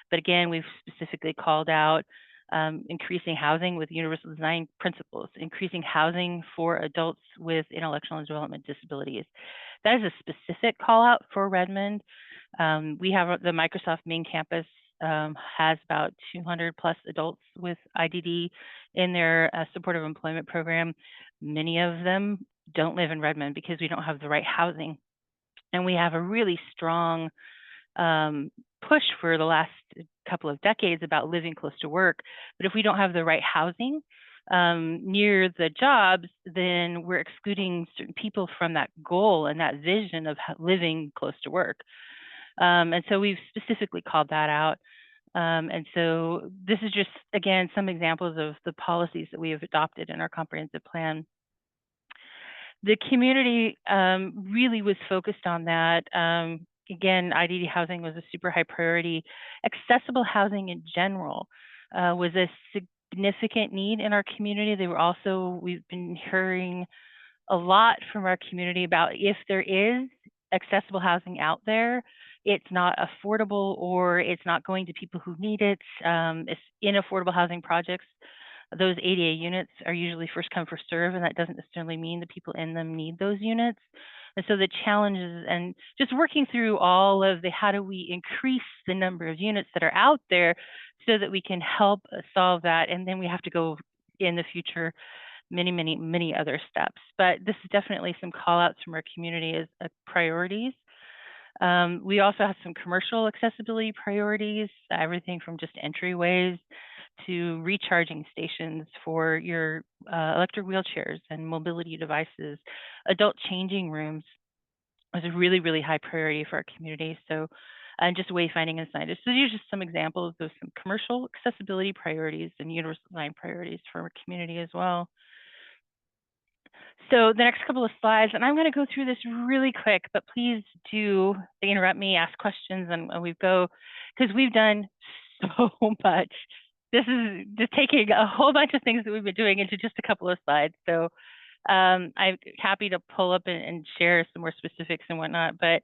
But again, we've specifically called out increasing housing with universal design principles, increasing housing for adults with intellectual and development disabilities. That is a specific call out for Redmond. We have the Microsoft main campus has about 200 plus adults with IDD in their supportive employment program. Many of them don't live in Redmond because we don't have the right housing. And we have a really strong push for the last couple of decades about living close to work. But if we don't have the right housing near the jobs, then we're excluding certain people from that goal and that vision of living close to work. And so we've specifically called that out. And so this is just, again, some examples of the policies that we have adopted in our comprehensive plan. The community really was focused on that. Again, IDD housing was a super high priority. Accessible housing in general was a significant need in our community. We've been hearing a lot from our community about if there is accessible housing out there, it's not affordable or it's not going to people who need it. It's in affordable housing projects. Those ADA units are usually first come, first serve, and that doesn't necessarily mean the people in them need those units. And so the challenges and just working through all of the how do we increase the number of units that are out there so that we can help solve that. And then we have to go in the future many other steps. But this is definitely some call outs from our community as priorities. We also have some commercial accessibility priorities, everything from just entryways to recharging stations for your electric wheelchairs and mobility devices. Adult changing rooms is a really high priority for our community. So, and just wayfinding and signage. So these are just some examples of some commercial accessibility priorities and universal design priorities for our community as well. So the next couple of slides, and I'm going to go through this really quick, but please do interrupt me, ask questions, and we go, because we've done so much. This is just taking a whole bunch of things that we've been doing into just a couple of slides. So I'm happy to pull up and share some more specifics and whatnot, but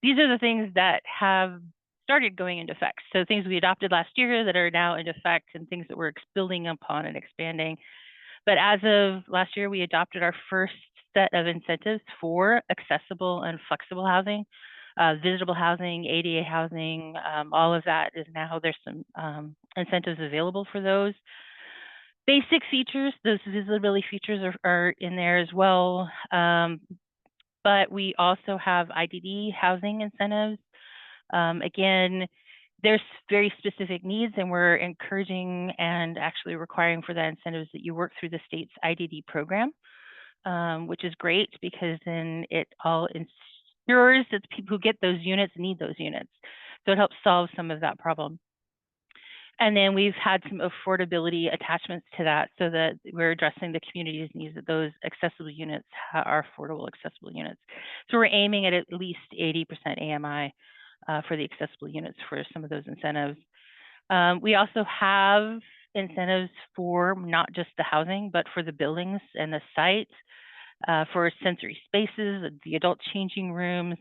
these are the things that have started going into effect. So things we adopted last year that are now in effect and things that we're building upon and expanding. But as of last year, we adopted our first set of incentives for accessible and flexible housing, visitable housing, ADA housing, all of that is now, there's some incentives available for those. Basic features, those visibility features are in there as well. But we also have IDD housing incentives. Again, there's very specific needs, and we're encouraging and actually requiring for that incentives that you work through the state's IDD program, which is great because then it all ensures that the people who get those units need those units. So it helps solve some of that problem. And then we've had some affordability attachments to that so that we're addressing the community's needs that those accessible units are affordable accessible units. So we're aiming at least 80% AMI for the accessible units for some of those incentives. We also have incentives for not just the housing, but for the buildings and the sites, for sensory spaces, the adult changing rooms,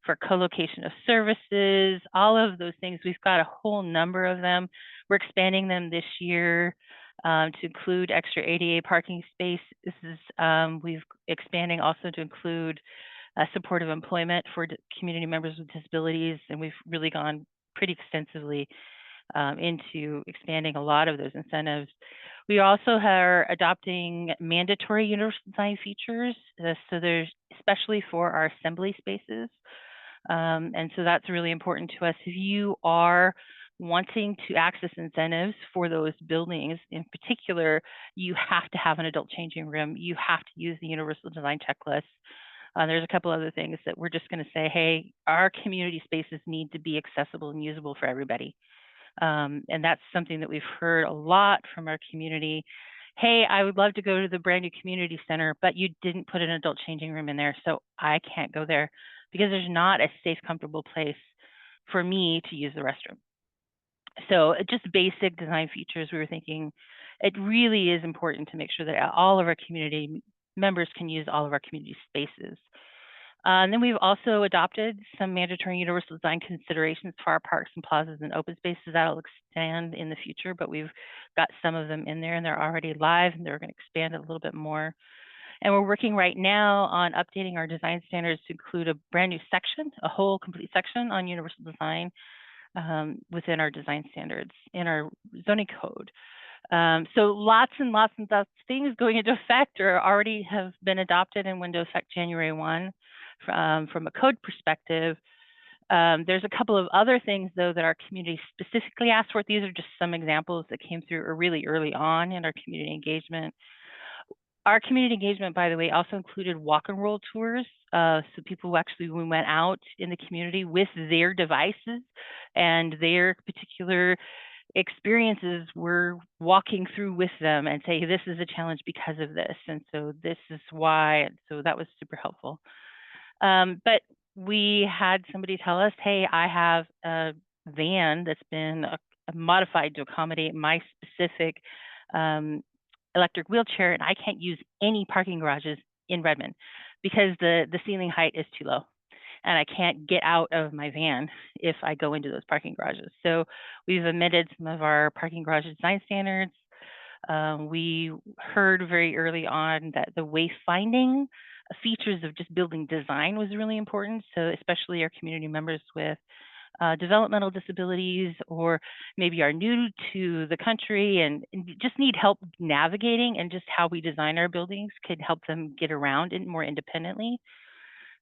for co-location of services, all of those things. We've got a whole number of them. We're expanding them this year to include extra ADA parking space. This is, we've expanding also to include supportive employment for community members with disabilities, and we've really gone pretty extensively into expanding a lot of those incentives. We also are adopting mandatory universal design features, so there's especially for our assembly spaces, and so that's really important to us. If you are wanting to access incentives for those buildings in particular, you have to have an adult changing room. You have to use the universal design checklist. There's a couple other things that we're just going to say, hey, our community spaces need to be accessible and usable for everybody. And that's something that we've heard a lot from our community. Hey, I would love to go to the brand new community center, but you didn't put an adult changing room in there, so I can't go there because there's not a safe, comfortable place for me to use the restroom. So just basic design features, we were thinking it really is important to make sure that all of our community members can use all of our community spaces. And then we've also adopted some mandatory universal design considerations for our parks and plazas and open spaces. That'll expand in the future, but we've got some of them in there and they're already live and they're going to expand it a little bit more. And we're working right now on updating our design standards to include a brand new section, a whole complete section on universal design within our design standards in our zoning code. So lots and lots of things going into effect or already have been adopted and went into effect January 1 from a code perspective. There's a couple of other things though that our community specifically asked for. These are just some examples that came through really early on in our community engagement. Our community engagement, by the way, also included walk and roll tours. So people actually went out in the community with their devices and their particular experiences we're walking through with them and say, this is a challenge because of this. And so this is why. So that was super helpful. But we had somebody tell us, hey, I have a van that's been modified to accommodate my specific electric wheelchair, and I can't use any parking garages in Redmond because the ceiling height is too low. And I can't get out of my van if I go into those parking garages. So we've amended some of our parking garage design standards. We heard very early on that the wayfinding features of just building design was really important. So especially our community members with developmental disabilities, or maybe are new to the country and just need help navigating, and just how we design our buildings could help them get around it more independently.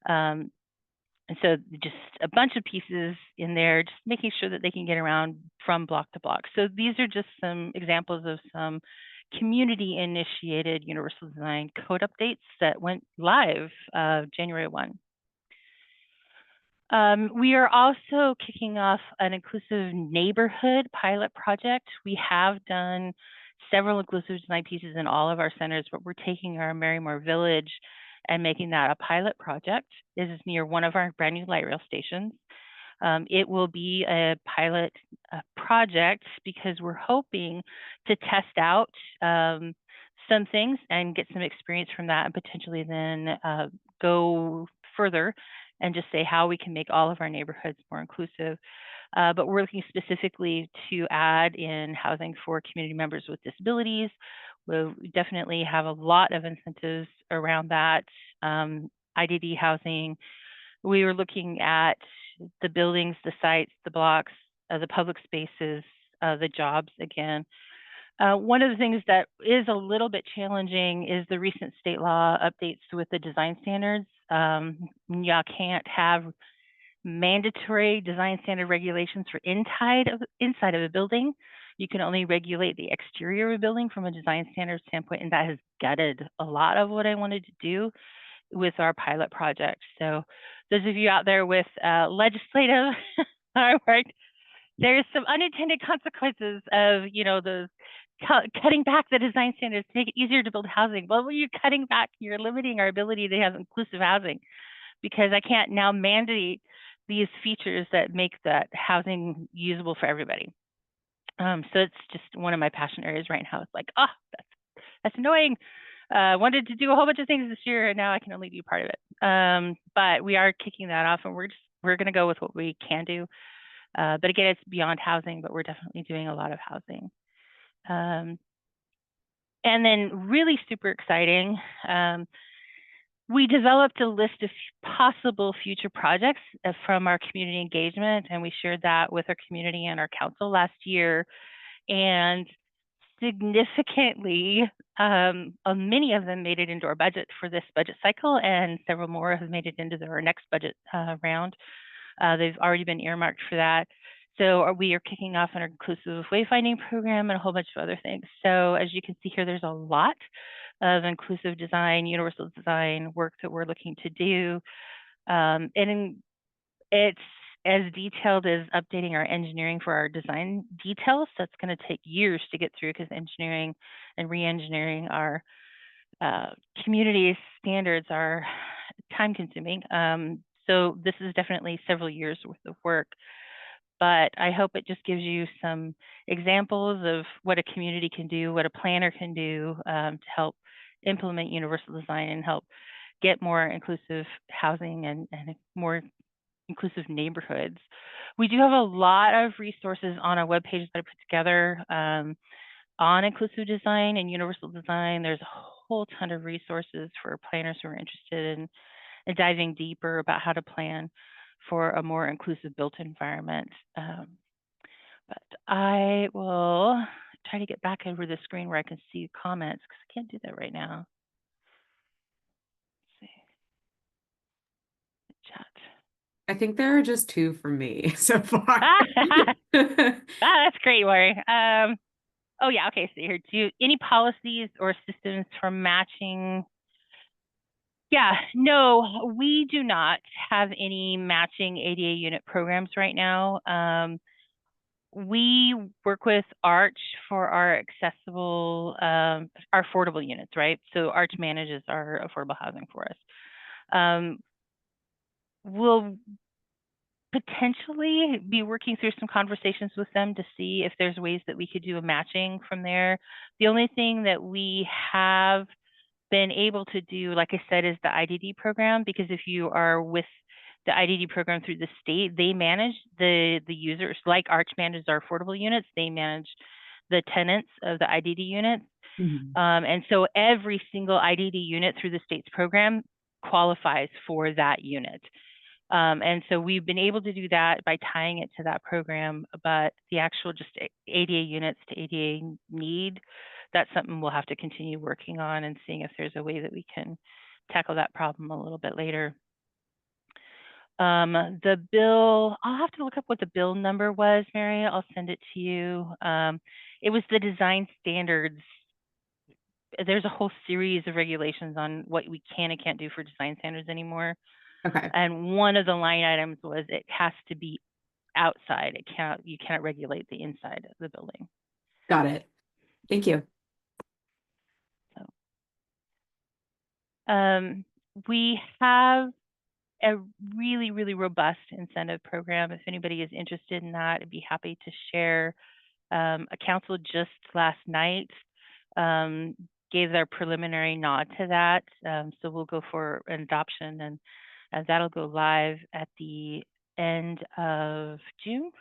And so just a bunch of pieces in there, just making sure that they can get around from block to block. So these are just some examples of some community initiated universal design code updates that went live January 1. We are also kicking off an inclusive neighborhood pilot project. We have done several inclusive design pieces in all of our centers, but we're taking our Marymore Village and making that a pilot project. This is near one of our brand new light rail stations. It will be a pilot project because we're hoping to test out some things and get some experience from that, and potentially then go further and just say how we can make all of our neighborhoods more inclusive. But we're looking specifically to add in housing for community members with disabilities. We'll definitely have a lot of incentives around that. IDD housing. We were looking at the buildings, the sites, the blocks, the public spaces, the jobs again. One of the things that is a little bit challenging is the recent state law updates with the design standards. Y'all can't have mandatory design standard regulations for inside of a building. You can only regulate the exterior of a building from a design standard standpoint, and that has gutted a lot of what I wanted to do with our pilot project. So those of you out there with legislative work, there's some unintended consequences of, you know, the cutting back the design standards to make it easier to build housing. Well, when you're cutting back, you're limiting our ability to have inclusive housing, because I can't now mandate these features that make that housing usable for everybody. So it's just one of my passion areas right now. It's like, oh, that's annoying. Wanted to do a whole bunch of things this year, and now I can only do part of it. But we are kicking that off, and we're going to go with what we can do. But again, it's beyond housing, but we're definitely doing a lot of housing. And then really super exciting, we developed a list of possible future projects from our community engagement, and we shared that with our community and our council last year. And significantly, many of them made it into our budget for this budget cycle, and several more have made it into our next budget round. They've already been earmarked for that. So we are kicking off an inclusive wayfinding program and a whole bunch of other things. So as you can see here, there's a lot of inclusive design, universal design work that we're looking to do. And it's as detailed as updating our engineering for our design details. That's going to take years to get through, because engineering and re-engineering our community standards are time consuming. So this is definitely several years worth of work. But I hope it just gives you some examples of what a community can do, what a planner can do to help implement universal design and help get more inclusive housing and more inclusive neighborhoods. We do have a lot of resources on our webpage that I put together on inclusive design and universal design. There's a whole ton of resources for planners who are interested in diving deeper about how to plan for a more inclusive built environment. But I will try to get back over the screen where I can see comments, because I can't do that right now. Let's see. Chat. I think there are just 2 from me so far. That's great, Lori. Oh yeah, okay, so here, any policies or systems for matching? Yeah, no, we do not have any matching ADA unit programs right now. We work with Arch for our accessible, our affordable units, right? So Arch manages our affordable housing for us. potentially be working through some conversations with them to see if there's ways that we could do a matching from there. The only thing that we have been able to do, like I said, is the IDD program, because if you are with the IDD program through the state, they manage the users, like Arch manages our affordable units, they manage the tenants of the IDD units. And so every single IDD unit through the state's program qualifies for that unit. And so we've been able to do that by tying it to that program, but the actual just ADA units to ADA need, that's something we'll have to continue working on and seeing if there's a way that we can tackle that problem a little bit later. The bill, I'll have to look up what the bill number was, Mary. I'll send it to you. It was the design standards. There's a whole series of regulations on what we can and can't do for design standards anymore. Okay. And one of the line items was it has to be outside. You cannot regulate the inside of the building. Got it. Thank you. So, we have a really, really robust incentive program. If anybody is interested in that, I'd be happy to share. A council just last night gave their preliminary nod to that. So we'll go for an adoption, and that'll go live at the end of June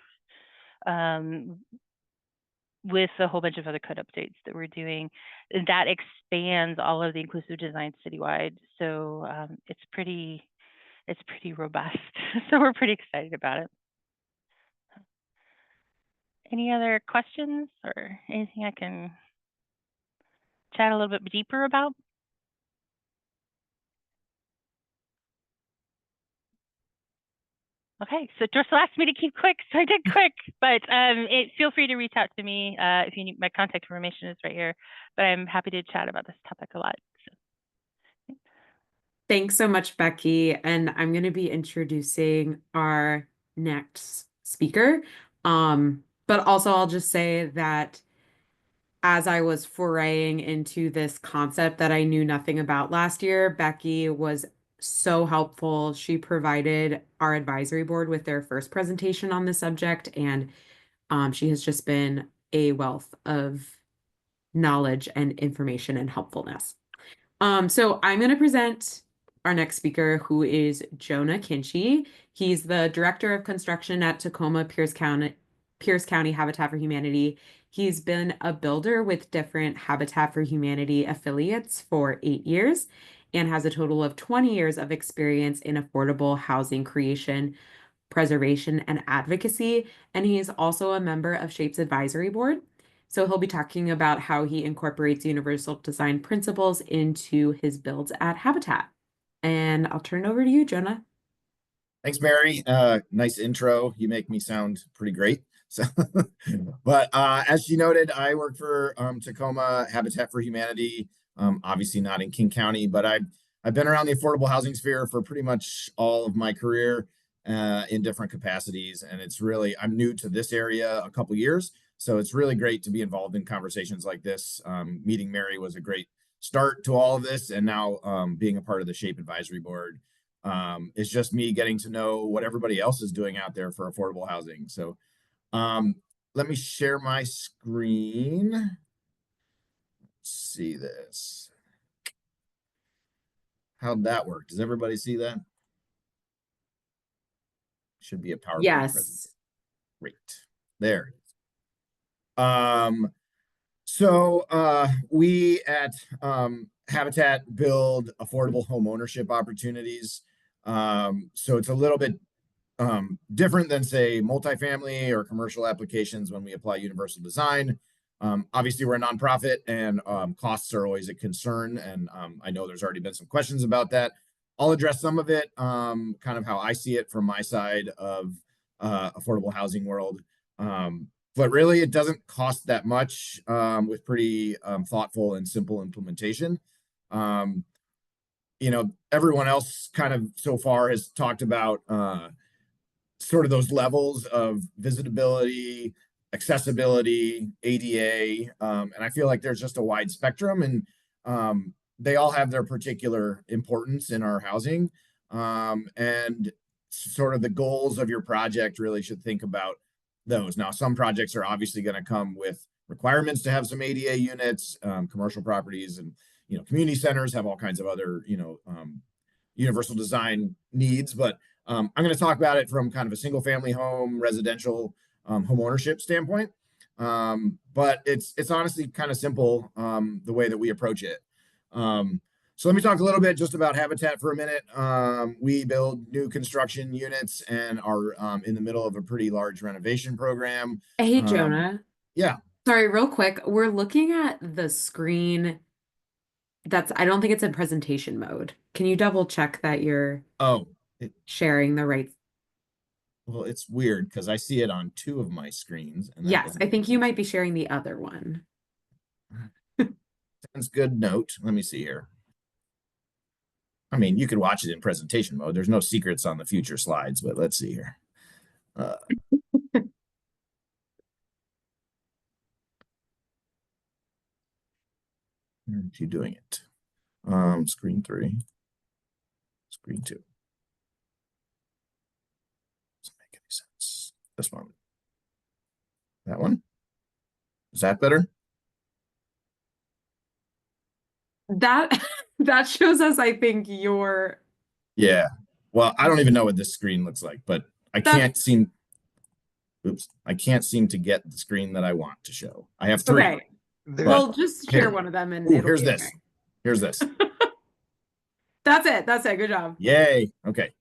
with a whole bunch of other code updates that we're doing. That expands all of the inclusive design citywide. So it's pretty robust. So we're pretty excited about it. Any other questions or anything I can chat a little bit deeper about? Okay, so Dorsal asked me to keep quick, so I did quick, but feel free to reach out to me if you need. My contact information is right here, but I'm happy to chat about this topic a lot. So. Thanks so much, Becky. And I'm going to be introducing our next speaker. But also I'll just say that as I was foraying into this concept that I knew nothing about last year, Becky was so helpful. She provided our advisory board with their first presentation on the subject, and she has just been a wealth of knowledge and information and helpfulness. So I'm going to present our next speaker, who is Jonah Kinchy. He's the Director of Construction at Tacoma Pierce County Habitat for Humanity. He's been a builder with different Habitat for Humanity affiliates for 8 years and has a total of 20 years of experience in affordable housing creation, preservation, and advocacy. And he's also a member of SHAPE's advisory board. So he'll be talking about how he incorporates universal design principles into his builds at Habitat. And I'll turn it over to you, Jonah. Thanks, Mary. Nice intro. You make me sound pretty great. So, but as she noted, I work for Tacoma Habitat for Humanity. Obviously not in King County, but I've been around the affordable housing sphere for pretty much all of my career in different capacities. And it's really, I'm new to this area a couple years. So it's really great to be involved in conversations like this. Meeting Mary was a great start to all of this. And now being a part of the SHAPE Advisory Board is just me getting to know what everybody else is doing out there for affordable housing. So let me share my screen. Let's see this. How'd that work? Does everybody see that? Should be a PowerPoint. Yes. Great. There it is. So we at Habitat build affordable home ownership opportunities. So it's a little bit different than, say, multifamily or commercial applications when we apply universal design. Obviously, we're a nonprofit, and costs are always a concern. And I know there's already been some questions about that. I'll address some of it, kind of how I see it from my side of affordable housing world. But really, it doesn't cost that much with pretty thoughtful and simple implementation. You know, everyone else kind of so far has talked about sort of those levels of visitability, accessibility, ADA, and I feel like there's just a wide spectrum, and they all have their particular importance in our housing. And sort of the goals of your project really should think about those. Now, some projects are obviously going to come with requirements to have some ADA units, commercial properties, and community centers have all kinds of other universal design needs. But I'm going to talk about it from kind of a single family home, residential home ownership standpoint. But it's honestly kind of simple the way that we approach it. So let me talk a little bit just about Habitat for a minute. We build new construction units and are in the middle of a pretty large renovation program. Hey, Jonah. Yeah. Sorry, real quick. We're looking at the screen. I don't think it's in presentation mode. Can you double check that you're sharing the right? Well, it's weird because I see it on 2 of my screens. And yes, I think you might be sharing the other one. Sounds good. Note. Let me see here. I mean, you could watch it in presentation mode. There's no secrets on the future slides, but let's see here. Aren't you doing it? Screen 3, screen 2. Doesn't make any sense. This one. That one. Is that better? That shows us, I think, your. Yeah. Well, I don't even know what this screen looks like, but I can't seem to get the screen that I want to show. I have 3. Okay. Well, just share one of them and here's this. Okay. Here's this. That's it. Good job. Yay. Okay.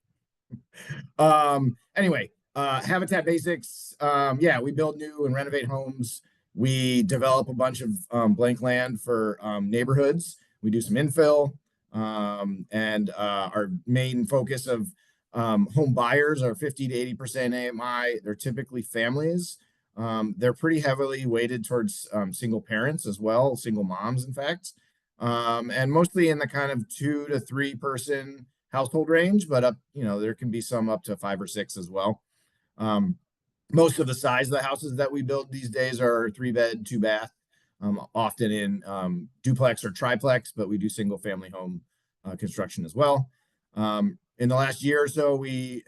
Anyway, Habitat Basics. Yeah, we build new and renovate homes. We develop a bunch of blank land for neighborhoods. We do some infill, and our main focus of home buyers are 50 to 80% AMI. They're typically families. They're pretty heavily weighted towards single parents as well, single moms, in fact, and mostly in the kind of 2 to 3 person household range, but there can be some up to 5 or 6 as well. Most of the size of the houses that we build these days are 3-bed, 2-bath, often in duplex or triplex, but we do single family home construction as well. In the last year or so, we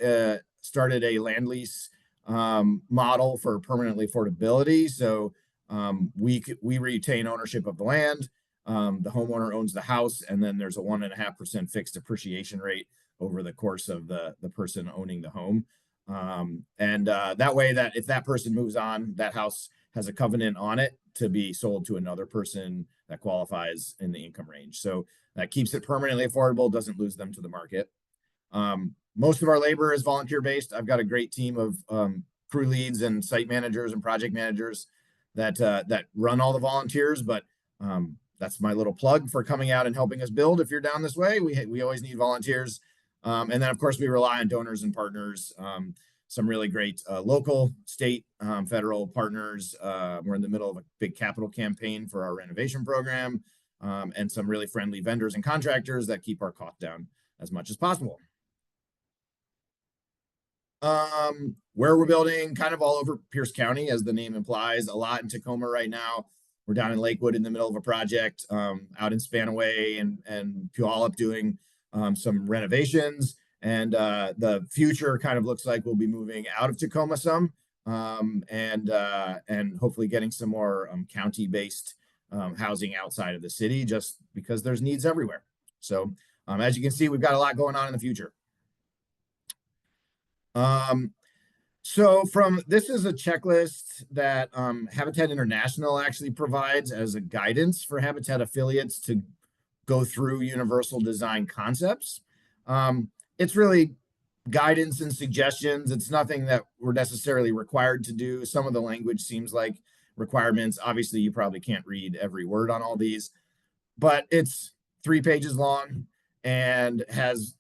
started a land lease model for permanently affordability. So we retain ownership of the land. The homeowner owns the house, and then there's a 1.5% fixed appreciation rate over the course of the person owning the home. That way, that if that person moves on, that house has a covenant on it to be sold to another person that qualifies in the income range. So that keeps it permanently affordable, doesn't lose them to the market. Most of our labor is volunteer based. I've got a great team of crew leads and site managers and project managers that run all the volunteers, but that's my little plug for coming out and helping us build. If you're down this way, we always need volunteers. And then of course we rely on donors and partners, some really great local, state, federal partners. We're in the middle of a big capital campaign for our renovation program, and some really friendly vendors and contractors that keep our cost down as much as possible. Where we're building kind of all over Pierce County, as the name implies, a lot in Tacoma right now. We're down in Lakewood in the middle of a project, out in Spanaway and Puyallup doing some renovations. And the future kind of looks like we'll be moving out of Tacoma some, and hopefully getting some more county-based housing outside of the city, just because there's needs everywhere. So as you can see, we've got a lot going on in the future. So this is a checklist that Habitat International actually provides as a guidance for Habitat affiliates to go through universal design concepts. It's really guidance and suggestions. It's nothing that we're necessarily required to do. Some of the language seems like requirements. Obviously, you probably can't read every word on all these, but it's 3 pages long and has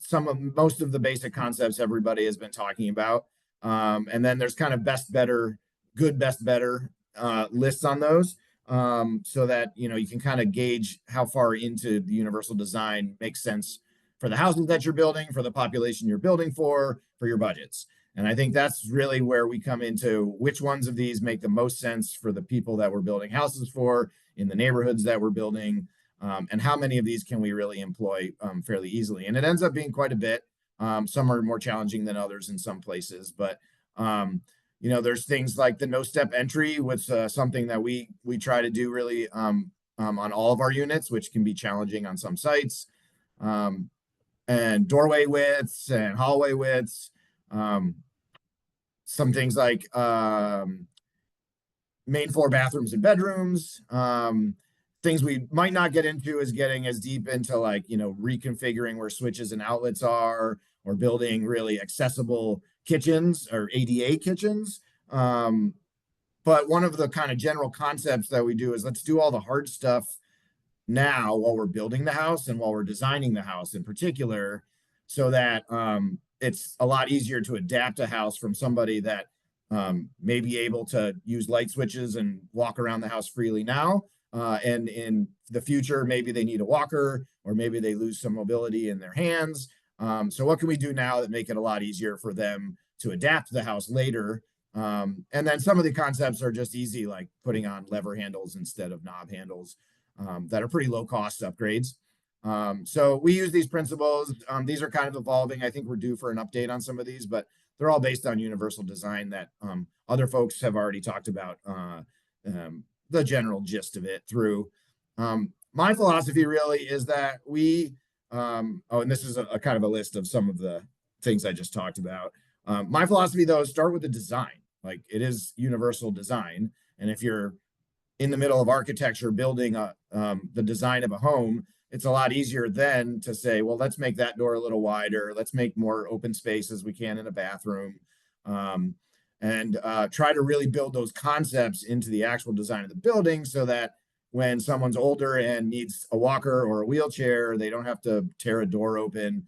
most of the basic concepts everybody has been talking about. And then there's kind of best, better, good, best, better lists on those, so that you can kind of gauge how far into the universal design makes sense for the houses that you're building, for the population you're building for your budgets. And I think that's really where we come into which ones of these make the most sense for the people that we're building houses for, in the neighborhoods that we're building, and how many of these can we really employ fairly easily. And it ends up being quite a bit. Some are more challenging than others in some places, but you know, there's things like the no step entry, which something that we try to do really on all of our units, which can be challenging on some sites. And doorway widths and hallway widths. Some things like main floor bathrooms and bedrooms. Things we might not get into is getting as deep into, like, you know, reconfiguring where switches and outlets are, or building really accessible kitchens or ADA kitchens. But one of the kind of general concepts that we do is let's do all the hard stuff now while we're building the house and while we're designing the house in particular, so that it's a lot easier to adapt a house from somebody that may be able to use light switches and walk around the house freely now. And in the future, maybe they need a walker, or maybe they lose some mobility in their hands. So what can we do now that make it a lot easier for them to adapt the house later? And then some of the concepts are just easy, like putting on lever handles instead of knob handles, that are pretty low cost upgrades. So we use these principles. These are kind of evolving. I think we're due for an update on some of these, but they're all based on universal design that other folks have already talked about the general gist of it through. My philosophy really is that we, and this is a kind of a list of some of the things I just talked about. My philosophy, though, is start with the design. Like, it is universal design. And if you're in the middle of architecture building the design of a home, it's a lot easier then to say, well, let's make that door a little wider. Let's make more open space as we can in a bathroom. And try to really build those concepts into the actual design of the building, so that when someone's older and needs a walker or a wheelchair, they don't have to tear a door open,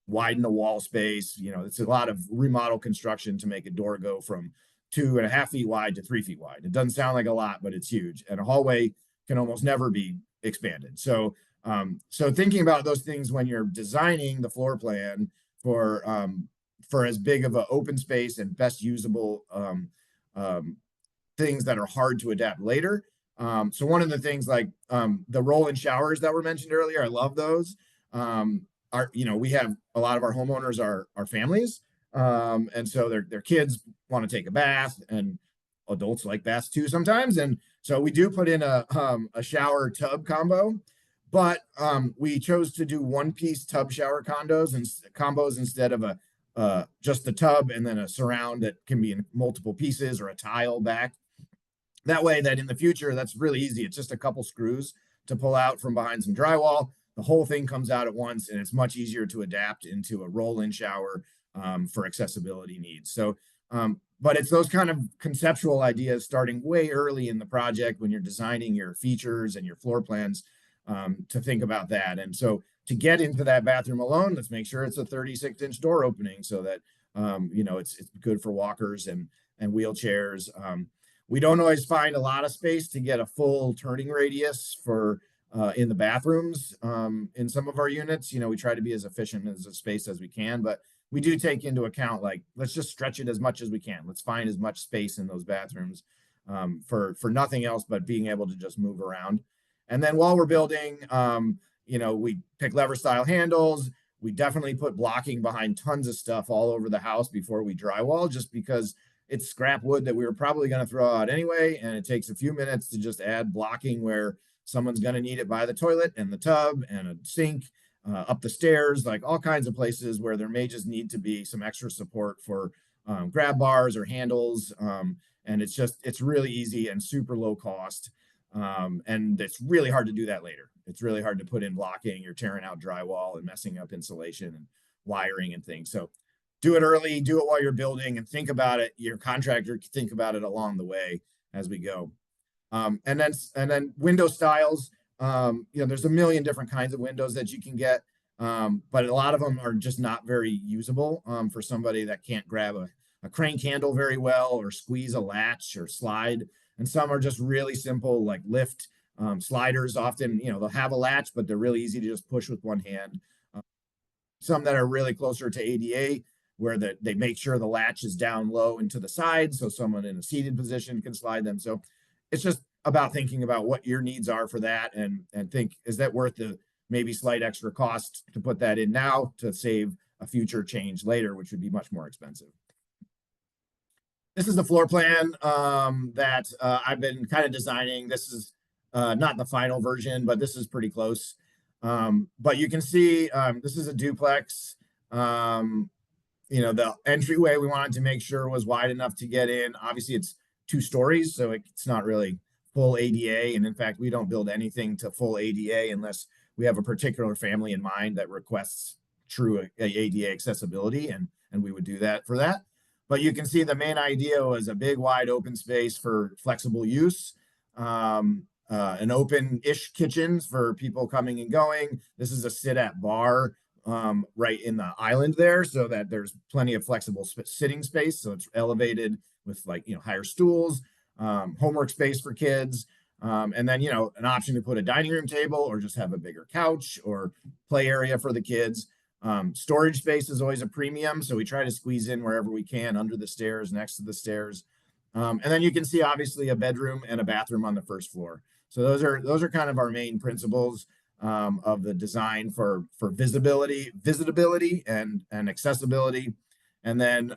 widen the wall space. You know, it's a lot of remodel construction to make a door go from 2.5 feet wide to 3 feet wide. It doesn't sound like a lot, but it's huge. And a hallway can almost never be expanded. So, so thinking about those things when you're designing the floor plan for as big of an open space and best usable things that are hard to adapt later. So one of the things, like the roll-in showers that were mentioned earlier, I love those. You know, we have a lot of our homeowners are families. And so their kids want to take a bath, and adults like baths too sometimes. And so we do put in a shower tub combo, but we chose to do one-piece tub shower combos instead of just the tub and then a surround that can be in multiple pieces, or a tile back. That way, that in the future, that's really easy. It's just a couple screws to pull out from behind some drywall. The whole thing comes out at once, and it's much easier to adapt into a roll-in shower for accessibility needs. So, but it's those kind of conceptual ideas starting way early in the project when you're designing your features and your floor plans, to think about that. And so to get into that bathroom alone, let's make sure it's a 36-inch door opening, so that you know, it's good for walkers and wheelchairs. We don't always find a lot of space to get a full turning radius for in the bathrooms in some of our units. You know, we try to be as efficient as a space as we can, but we do take into account, like, let's just stretch it as much as we can. Let's find as much space in those bathrooms for nothing else but being able to just move around. And then while we're building, you know, we pick lever style handles. We definitely put blocking behind tons of stuff all over the house before we drywall, just because it's scrap wood that we were probably going to throw out anyway. And it takes a few minutes to just add blocking where someone's going to need it by the toilet and the tub and a sink, up the stairs, like all kinds of places where there may just need to be some extra support for grab bars or handles. And it's really easy and super low cost. And it's really hard to do that later. It's really hard to put in blocking. You're tearing out drywall and messing up insulation and wiring and things. So do it early, do it while you're building, and think about it. Your contractor can think about it along the way as we go. And then window styles. You know, there's a million different kinds of windows that you can get, but a lot of them are just not very usable for somebody that can't grab a crank handle very well, or squeeze a latch or slide. And some are just really simple, like lift sliders. Often, you know, they'll have a latch, but they're really easy to just push with one hand. Some that are really closer to ADA, where they make sure the latch is down low and to the side, so someone in a seated position can slide them. So it's just about thinking about what your needs are for that, and think, is that worth the maybe slight extra cost to put that in now to save a future change later, which would be much more expensive. This is the floor plan that I've been kind of designing. This is not the final version, but this is pretty close. But you can see this is a duplex. The entryway we wanted to make sure was wide enough to get in. Obviously, it's 2 stories, so it's not really full ADA. And in fact, we don't build anything to full ADA unless we have a particular family in mind that requests true ADA accessibility, and we would do that for that. But you can see the main idea was a big, wide open space for flexible use, an open-ish kitchen for people coming and going. This is a sit-at bar right in the island there, so that there's plenty of flexible sitting space. So it's elevated with higher stools, homework space for kids, and then an option to put a dining room table or just have a bigger couch or play area for the kids. Storage space is always a premium, so we try to squeeze in wherever we can, under the stairs, next to the stairs. And then you can see obviously a bedroom and a bathroom on the first floor. So those are kind of our main principles of the design for visitability and accessibility. And then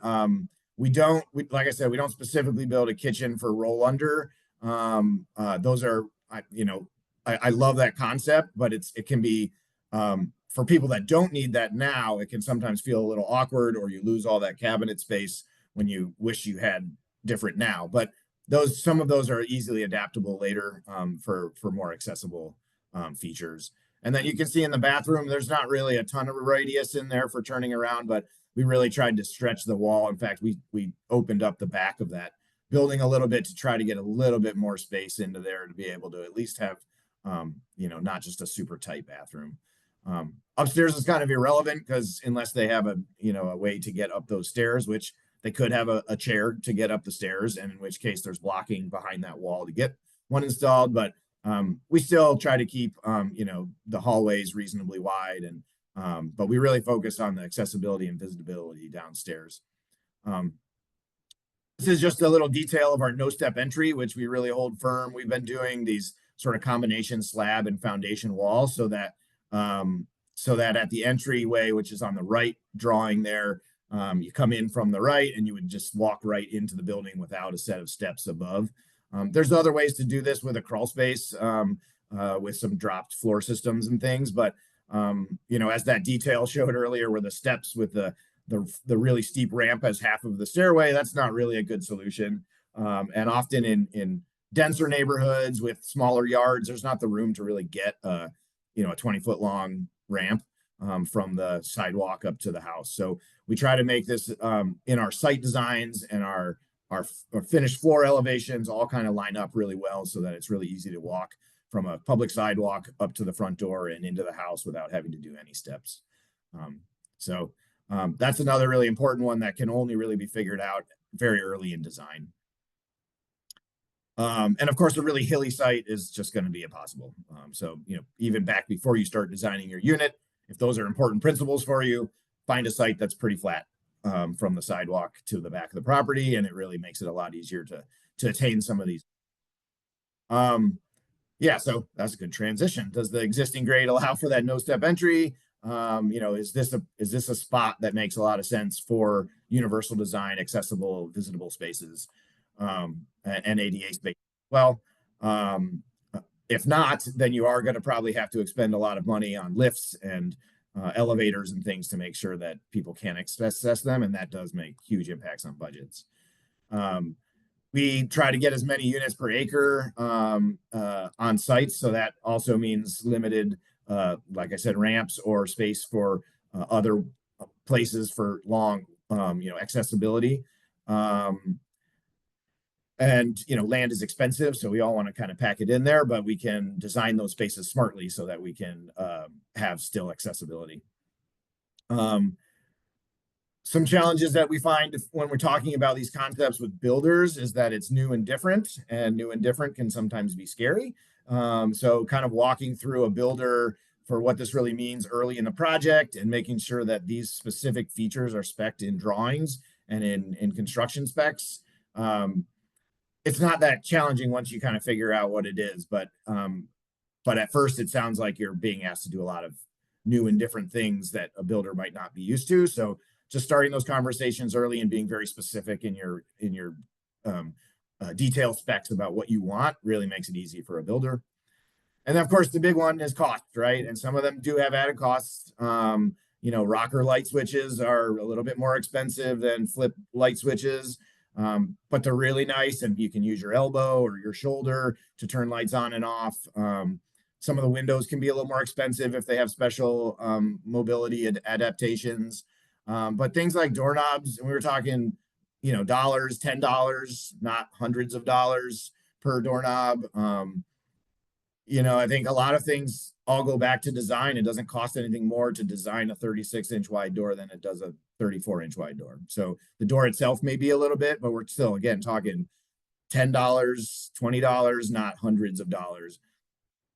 like I said, we don't specifically build a kitchen for roll under. Those are I love that concept, but it can be for people that don't need that now, it can sometimes feel a little awkward, or you lose all that cabinet space when you wish you had different now. But some of those are easily adaptable later for more accessible features. And then you can see in the bathroom, there's not really a ton of radius in there for turning around, but we really tried to stretch the wall. In fact, we opened up the back of that building a little bit to try to get a little bit more space into there to be able to at least have, not just a super tight bathroom. Upstairs is kind of irrelevant because unless they have a way to get up those stairs, which they could have a chair to get up the stairs, and in which case there's blocking behind that wall to get one installed. But we still try to keep, the hallways reasonably wide, and but we really focus on the accessibility and visibility downstairs. This is just a little detail of our no-step entry, which we really hold firm. We've been doing these sort of combination slab and foundation walls so that at the entryway, which is on the right drawing there, you come in from the right and you would just walk right into the building without a set of steps above. There's other ways to do this with a crawl space, with some dropped floor systems and things. But, as that detail showed earlier, where the steps with the really steep ramp as half of the stairway, that's not really a good solution. And often in denser neighborhoods with smaller yards, there's not the room to really get a 20-foot long ramp from the sidewalk up to the house. So we try to make this in our site designs, and our finished floor elevations all kind of line up really well so that it's really easy to walk from a public sidewalk up to the front door and into the house without having to do any steps. That's another really important one that can only really be figured out very early in design. And of course, a really hilly site is just going to be impossible. Even back before you start designing your unit, if those are important principles for you, find a site that's pretty flat from the sidewalk to the back of the property, and it really makes it a lot easier to attain some of these. So that's a good transition. Does the existing grade allow for that no-step entry? Is this a spot that makes a lot of sense for universal design, accessible, visitable spaces, and ADA space? Well, if not, then you are going to probably have to expend a lot of money on lifts and elevators and things to make sure that people can access them, and that does make huge impacts on budgets. We try to get as many units per acre on sites, so that also means limited, like I said, ramps or space for other places for long, accessibility. And land is expensive, so we all want to kind of pack it in there, but we can design those spaces smartly so that we can have still accessibility. Some challenges that we find when we're talking about these concepts with builders is that it's new and different, and new and different can sometimes be scary. So kind of walking through a builder for what this really means early in the project, and making sure that these specific features are spec'd in drawings and in construction specs. It's not that challenging once you kind of figure out what it is, but at first it sounds like you're being asked to do a lot of new and different things that a builder might not be used to. So just starting those conversations early and being very specific in your detail specs about what you want really makes it easy for a builder. And then, of course, the big one is cost, right? And some of them do have added costs. You know, rocker light switches are a little bit more expensive than flip light switches, but they're really nice, and you can use your elbow or your shoulder to turn lights on and off. Some of the windows can be a little more expensive if they have special mobility adaptations. But things like doorknobs, and we were talking, you know, dollars, $10, not hundreds of dollars per doorknob. You know, I think a lot of things all go back to design. It doesn't cost anything more to design a 36-inch wide door than it does a 34-inch wide door. So the door itself may be a little bit, but we're still, again, talking $10, $20, not hundreds of dollars.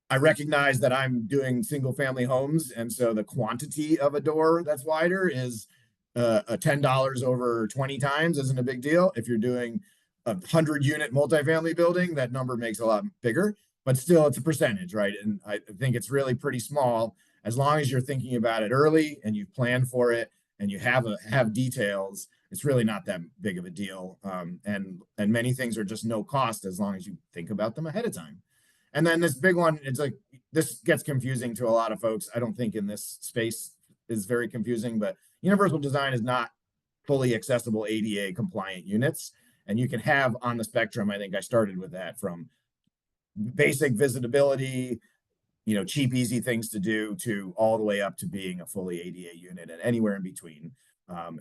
I recognize that I'm doing single family homes, and so the quantity of a door that's wider is a $10 over 20 times isn't a big deal. If you're doing a 100-unit multifamily building, that number makes a lot bigger. But still, it's a percentage, right? And I think it's really pretty small as long as you're thinking about it early and you've planned for it and you have details. It's really not that big of a deal, and many things are just no cost as long as you think about them ahead of time. And then this big one, it's like this gets confusing to a lot of folks. I don't think in this space is very confusing, but universal design is not fully accessible ADA compliant units, and you can have on the spectrum. I think I started with that from basic visitability, you know, cheap, easy things to do, to all the way up to being a fully ADA unit and anywhere in between.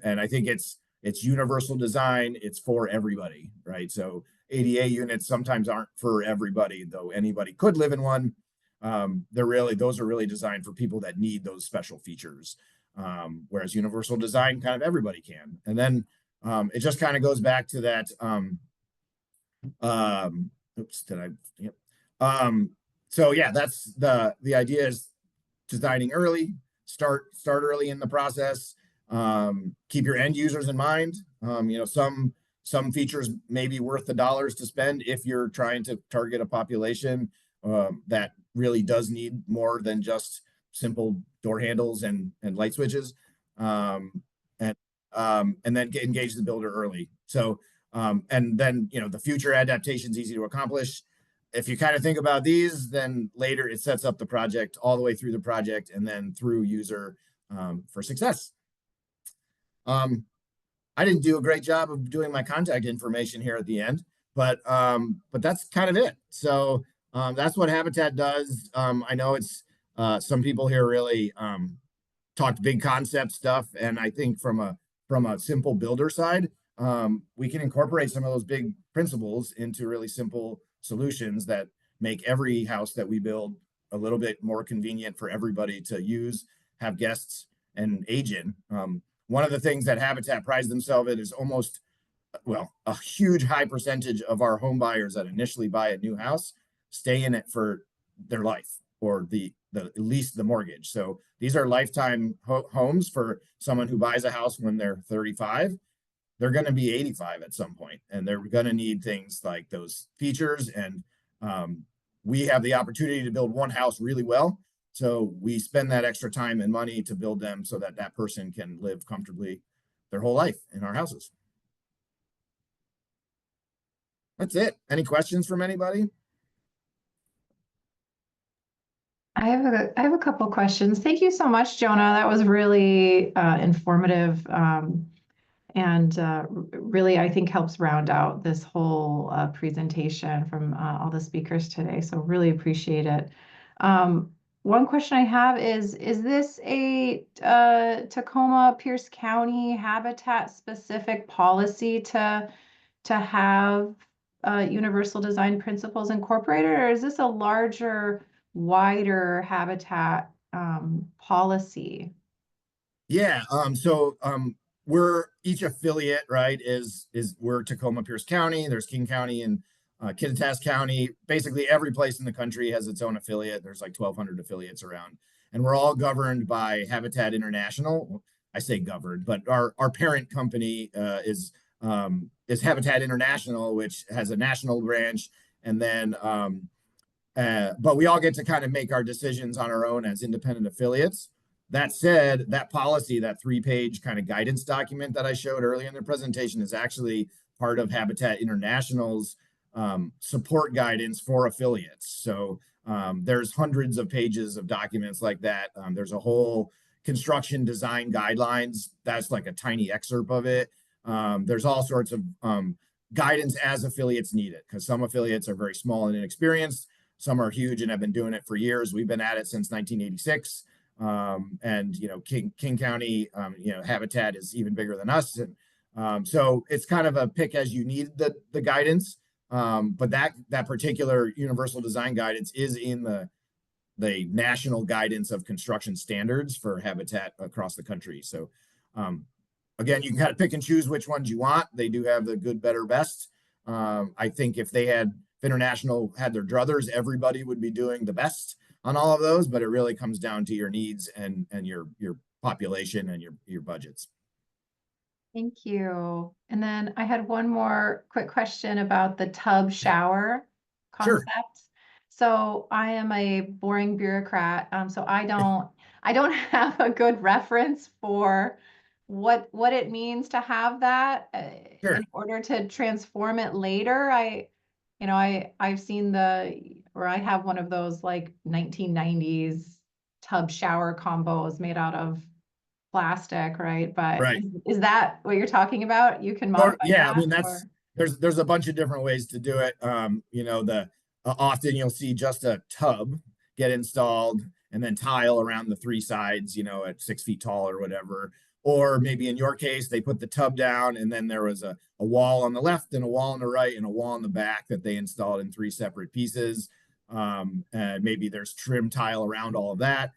And I think it's universal design. It's for everybody, right? So ADA units sometimes aren't for everybody, though anybody could live in one. Those are really designed for people that need those special features. Whereas universal design, kind of everybody can. And then it just kind of goes back to that. Oops, did I? Yep. So yeah, that's the idea is designing early, start early in the process. Keep your end users in mind. You know, some features may be worth the dollars to spend if you're trying to target a population that really does need more than just simple door handles and light switches. And then engage the builder early. So and then, you know, the future adaptation's easy to accomplish. If you kind of think about these, then later it sets up the project all the way through the project and then through user for success. I didn't do a great job of doing my contact information here at the end, but that's kind of it. So that's what Habitat does. I know it's some people here really talked big concept stuff, and I think from a simple builder side, we can incorporate some of those big principles into really simple solutions that make every house that we build a little bit more convenient for everybody to use, have guests, and age in. One of the things that Habitat prides themselves in is a huge high percentage of our home buyers that initially buy a new house stay in it for their life, or at least the mortgage. So these are lifetime homes for someone who buys a house when they're 35. They're going to be 85 at some point, and they're going to need things like those features. And we have the opportunity to build one house really well. So we spend that extra time and money to build them so that that person can live comfortably their whole life in our houses. That's it. Any questions from anybody? I have a couple questions. Thank you so much, Jonah. That was really informative. And really, I think helps round out this whole presentation from all the speakers today. So really appreciate it. One question I have is this a Tacoma, Pierce County Habitat specific policy to have universal design principles incorporated, or is this a larger, wider Habitat policy? Yeah, we're each affiliate, right, we're Tacoma, Pierce County. There's King County and Kittitas County. Basically every place in the country has its own affiliate. There's like 1,200 affiliates around, and we're all governed by Habitat International. I say governed, but our parent company is Habitat International, which has a national branch. And then but we all get to kind of make our decisions on our own as independent affiliates. That said, that policy, that 3-page kind of guidance document that I showed earlier in the presentation is actually part of Habitat International's support guidance for affiliates. So there's hundreds of pages of documents like that. There's a whole construction design guidelines. That's like a tiny excerpt of it. There's all sorts of guidance as affiliates need it, because some affiliates are very small and inexperienced. Some are huge and have been doing it for years. We've been at it since 1986. And King County, Habitat is even bigger than us, and so it's kind of a pick as you need the guidance. But that particular universal design guidance is in the national guidance of construction standards for Habitat across the country. So again, you can kind of pick and choose which ones you want. They do have the good, better, best. I think if International had their druthers, everybody would be doing the best on all of those, but it really comes down to your needs and your population and your budgets. Thank you. And then I had one more quick question about the tub shower Sure. concept. So I am a boring bureaucrat, so I don't have a good reference for what it means to have that Sure. in order to transform it later. I've seen I have one of those like 1990s tub shower combos made out of plastic, right? But Right. is that what you're talking about? You can modify Yeah, I mean, that, there's a bunch of different ways to do it. Often you'll see just a tub get installed and then tile around the 3 sides, at 6 feet tall or whatever. Or maybe in your case, they put the tub down and then there was a wall on the left and a wall on the right and a wall on the back that they installed in 3 separate pieces. And maybe there's trim tile around all of that.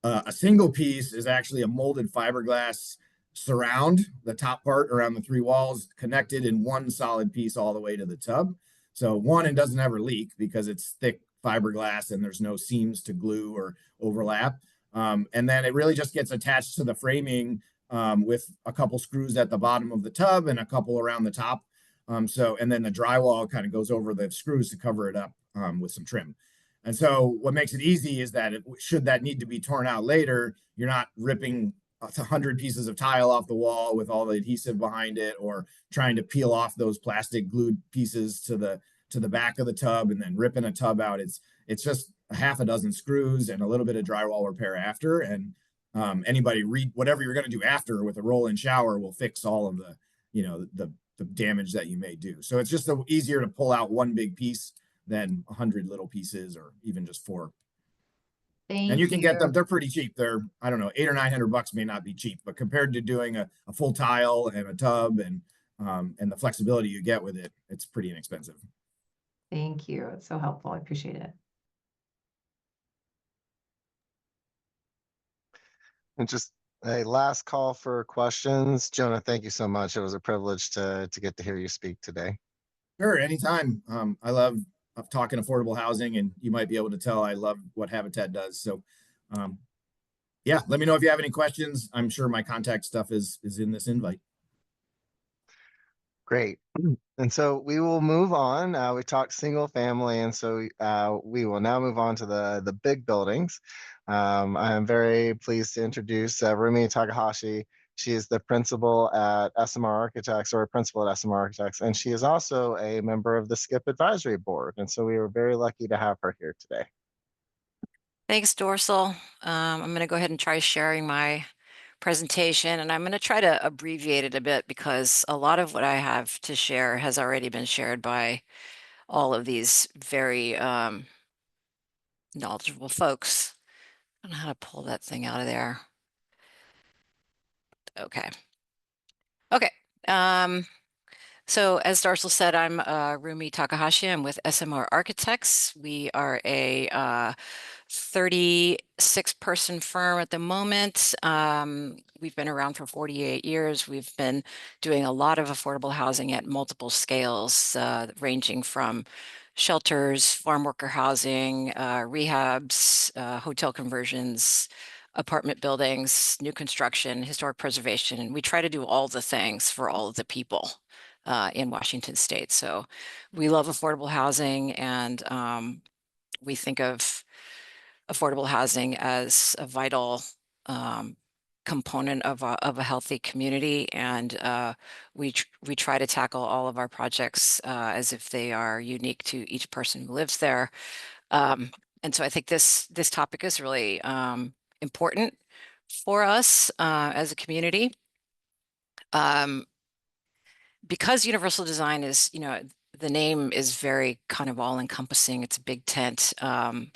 A single piece is actually a molded fiberglass surround, the top part around the 3 walls, connected in one solid piece all the way to the tub. So it doesn't ever leak because it's thick fiberglass and there's no seams to glue or overlap. And then it really just gets attached to the framing with a couple screws at the bottom of the tub and a couple around the top. And then the drywall kind of goes over the screws to cover it up with some trim. And so what makes it easy is that should that need to be torn out later, you're not ripping 100 pieces of tile off the wall with all the adhesive behind it, or trying to peel off those plastic glued pieces to the back of the tub and then ripping a tub out. It's just a half a dozen screws and a little bit of drywall repair after. And whatever you're going to do after with a roll-in shower will fix all of the damage that you may do. So it's just easier to pull out one big piece than 100 little pieces, or even just 4. And you can get them, they're pretty cheap. They're, I don't know, $800 or $900 may not be cheap, but compared to doing a full tile and a tub and the flexibility you get with it, it's pretty inexpensive. Thank you. It's so helpful. I appreciate it. And just a last call for questions. Jonah, thank you so much. It was a privilege to get to hear you speak today. Sure, anytime. I love talking affordable housing, and you might be able to tell I love what Habitat does. So yeah, let me know if you have any questions. I'm sure my contact stuff is in this invite. Great. And so we will move on. We talked single family, and so we will now move on to the big buildings. I am very pleased to introduce Rumi Takahashi. She is the principal at SMR Architects, or a principal at SMR Architects, and she is also a member of the SKIP Advisory Board. And so we were very lucky to have her here today. Thanks, Dorsal. I'm going to go ahead and try sharing my presentation, and I'm going to try to abbreviate it a bit because a lot of what I have to share has already been shared by all of these very knowledgeable folks. I don't know how to pull that thing out of there. Okay. So as Dorsal said, I'm Rumi Takahashi. I'm with SMR Architects. We are a 36-person firm at the moment. We've been around for 48 years. We've been doing a lot of affordable housing at multiple scales, ranging from shelters, farm worker housing, rehabs, hotel conversions, apartment buildings, new construction, historic preservation. And we try to do all the things for all of the people in Washington State. So we love affordable housing, and we think of affordable housing as a vital component of a healthy community, and we try to tackle all of our projects as if they are unique to each person who lives there. And so I think this topic is really important for us as a community. Because universal design is, the name is very kind of all encompassing. It's a big tent. And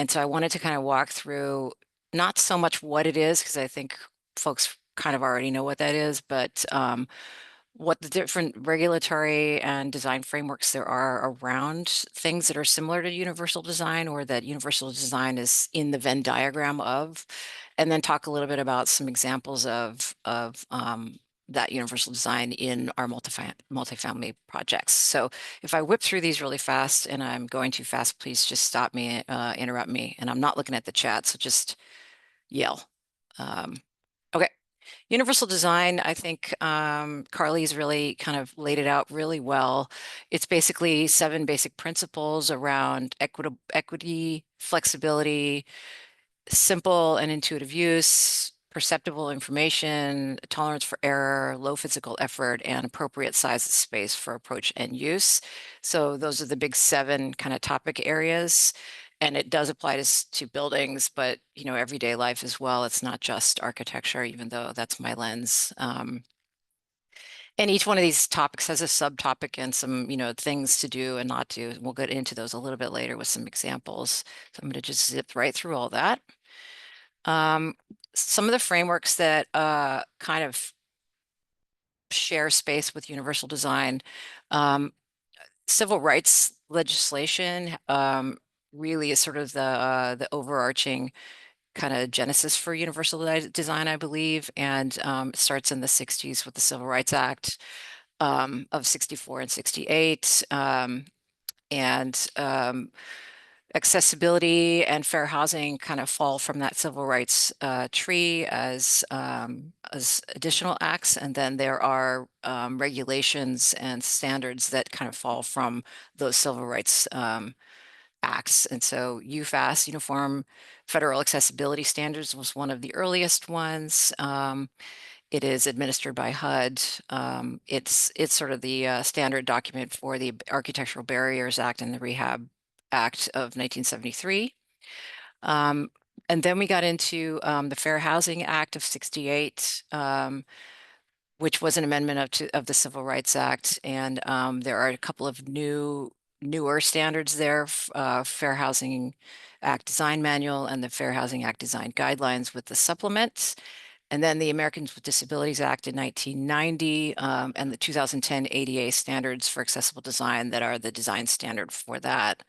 so I wanted to kind of walk through not so much what it is, because I think folks kind of already know what that is, but what the different regulatory and design frameworks there are around things that are similar to universal design, or that universal design is in the Venn diagram of, and then talk a little bit about some examples of that universal design in our multifamily projects. So if I whip through these really fast and I'm going too fast, please just stop me, interrupt me. And I'm not looking at the chat, so just yell. Okay. Universal design, I think Carly's really kind of laid it out really well. It's basically 7 basic principles around equity, flexibility, simple and intuitive use, perceptible information, tolerance for error, low physical effort, and appropriate size of space for approach and use. So those are the big 7 kind of topic areas. And it does apply to buildings, but everyday life as well. It's not just architecture, even though that's my lens. And each one of these topics has a subtopic and some, things to do and not do. We'll get into those a little bit later with some examples. So I'm going to just zip right through all that. Some of the frameworks that kind of share space with universal design, civil rights legislation really is sort of the overarching kind of genesis for universal design, I believe, and it starts in the 60s with the Civil Rights Act of 64 and 68, and accessibility and fair housing kind of fall from that civil rights tree as additional acts, and then there are regulations and standards that kind of fall from those civil rights acts. And so UFAS, Uniform Federal Accessibility Standards, was one of the earliest ones. It is administered by HUD. It's sort of the standard document for the Architectural Barriers Act and the Rehab Act of 1973. And then we got into the Fair Housing Act of 68, which was an amendment of the Civil Rights Act. And there are a couple of newer standards there, Fair Housing Act Design Manual and the Fair Housing Act Design Guidelines with the supplements. And then the Americans with Disabilities Act in 1990 and the 2010 ADA standards for accessible design that are the design standard for that.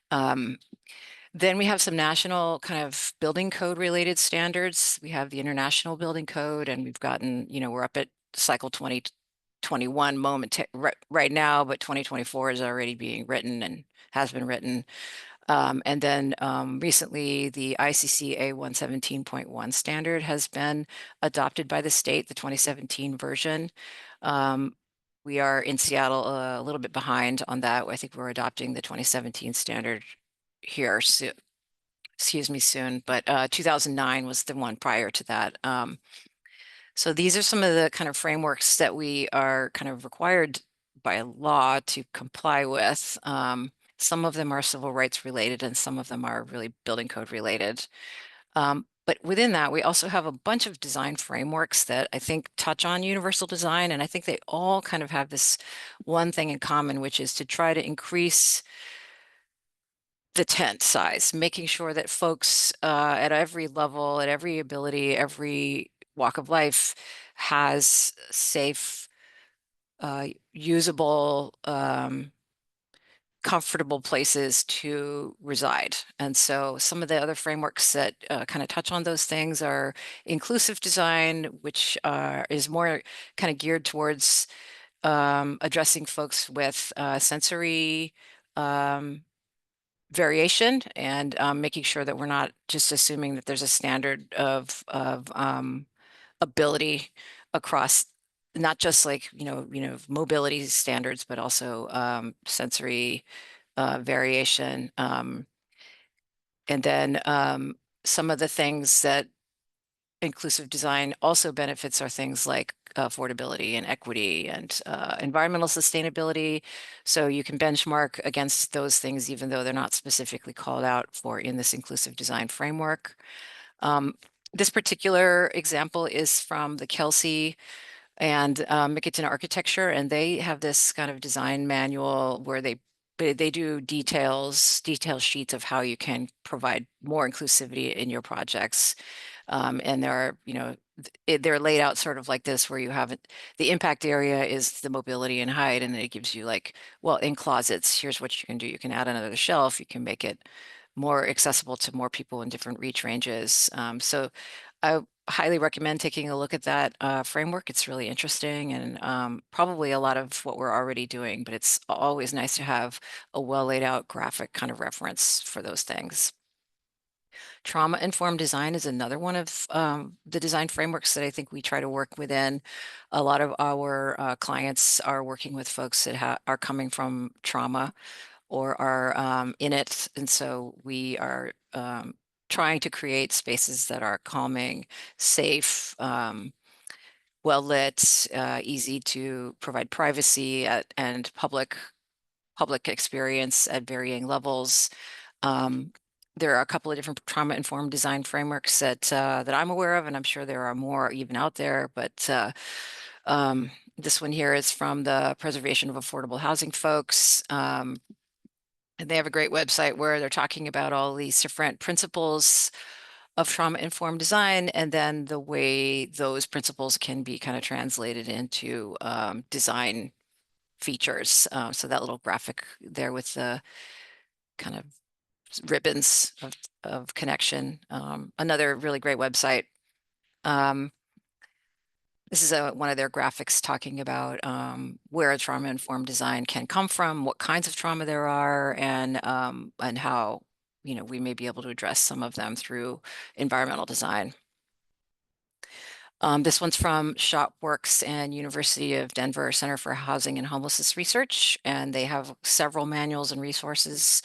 Then we have some national kind of building code related standards. We have the International Building Code, and we've gotten, we're up at cycle 2021 moment right now, but 2024 is already being written and has been written. And then recently, the ICC A117.1 standard has been adopted by the state, the 2017 version. We are in Seattle a little bit behind on that. I think we're adopting the 2017 standard here soon. Excuse me, soon, but 2009 was the one prior to that. So these are some of the kind of frameworks that we are kind of required by law to comply with. Some of them are civil rights related and some of them are really building code related. But within that, we also have a bunch of design frameworks that I think touch on universal design. And I think they all kind of have this one thing in common, which is to try to increase the tent size, making sure that folks at every level, at every ability, every walk of life has safe, usable, comfortable places to reside. And so some of the other frameworks that kind of touch on those things are inclusive design, which is more kind of geared towards addressing folks with sensory variation and making sure that we're not just assuming that there's a standard of ability across not just like mobility standards, but also sensory variation. And then some of the things that inclusive design also benefits are things like affordability and equity and environmental sustainability. So you can benchmark against those things, even though they're not specifically called out for in this inclusive design framework. This particular example is from the Kelsey and Mickelton Architecture, and they have this kind of design manual where they do detail sheets of how you can provide more inclusivity in your projects. And there are, you know, they're laid out sort of like this, where you have the impact area is the mobility and height, and it gives you like, well, in closets, here's what you can do. You can add another shelf, you can make it more accessible to more people in different reach ranges. So I highly recommend taking a look at that framework. It's really interesting, and probably a lot of what we're already doing, but it's always nice to have a well laid out graphic kind of reference for those things. Trauma-informed design is another one of the design frameworks that I think we try to work within. A lot of our clients are working with folks that are coming from trauma or are in it. And so we are trying to create spaces that are calming, safe, well lit, easy to provide privacy and public experience at varying levels. There are a couple of different trauma-informed design frameworks that I'm aware of, and I'm sure there are more even out there. But this one here is from the Preservation of Affordable Housing folks. And they have a great website where they're talking about all these different principles of trauma-informed design, and then the way those principles can be kind of translated into design features. So that little graphic there with the kind of ribbons of connection. Another really great website. This is one of their graphics talking about where trauma-informed design can come from, what kinds of trauma there are, and how, you know, we may be able to address some of them through environmental design. This one's from Shopworks and University of Denver Center for Housing and Homelessness Research, and they have several manuals and resources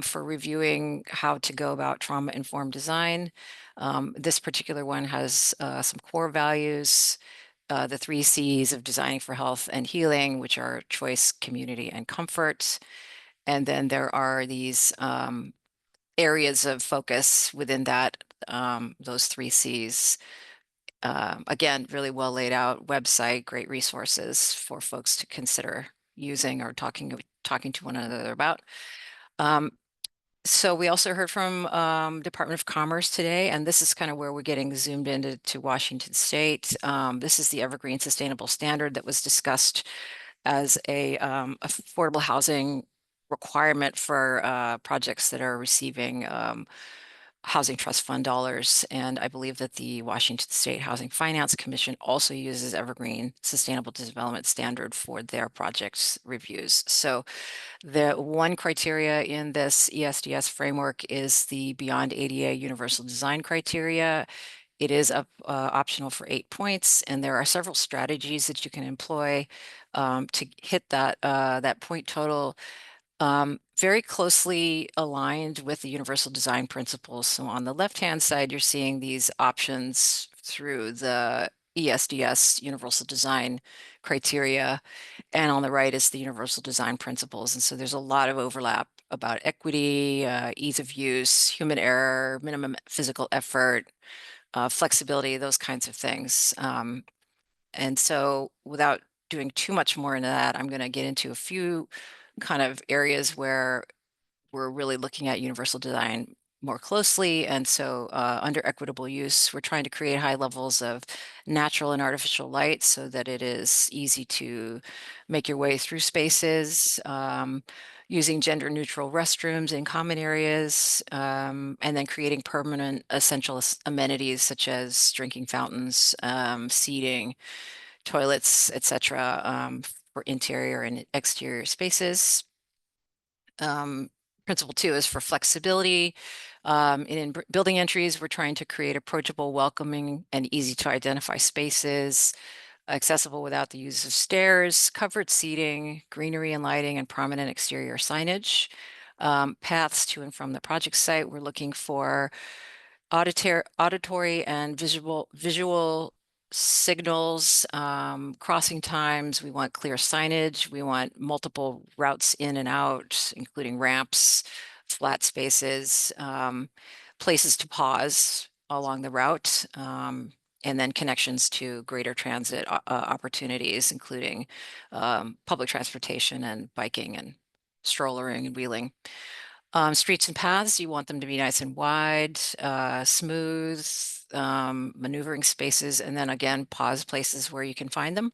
for reviewing how to go about trauma-informed design. This particular one has some core values, the 3 C's of designing for health and healing, which are choice, community, and comfort. And then there are these areas of focus within that, those 3 C's. Again, really well laid out website, great resources for folks to consider using or talking to one another about. So we also heard from Department of Commerce today, and this is kind of where we're getting zoomed into Washington State. This is the Evergreen Sustainable Standard that was discussed as a affordable housing requirement for projects that are receiving Housing Trust Fund dollars. And I believe that the Washington State Housing Finance Commission also uses Evergreen Sustainable Development Standard for their projects reviews. So the one criteria in this ESDS framework is the Beyond ADA Universal Design criteria. It is optional for 8 points, and there are several strategies that you can employ to hit that point total. Very closely aligned with the universal design principles. So on the left-hand side, you're seeing these options through the ESDS universal design criteria, and on the right is the universal design principles. And so there's a lot of overlap about equity, ease of use, human error, minimum physical effort, flexibility, those kinds of things. And so without doing too much more into that, I'm going to get into a few kind of areas where we're really looking at universal design more closely. And so under equitable use, we're trying to create high levels of natural and artificial light so that it is easy to make your way through spaces, using gender neutral restrooms in common areas, and then creating permanent essential amenities such as drinking fountains, seating, toilets, etc., for interior and exterior spaces. Principle 2 is for flexibility. In building entries, we're trying to create approachable, welcoming, and easy to identify spaces, accessible without the use of stairs, covered seating, greenery and lighting, and prominent exterior signage. Paths to and from the project site, we're looking for auditory and visual signals, crossing times. We want clear signage. We want multiple routes in and out, including ramps, flat spaces, places to pause along the route, and then connections to greater transit opportunities, including public transportation and biking and strollering and wheeling. Streets and paths, you want them to be nice and wide, smooth, maneuvering spaces, and then again, pause places where you can find them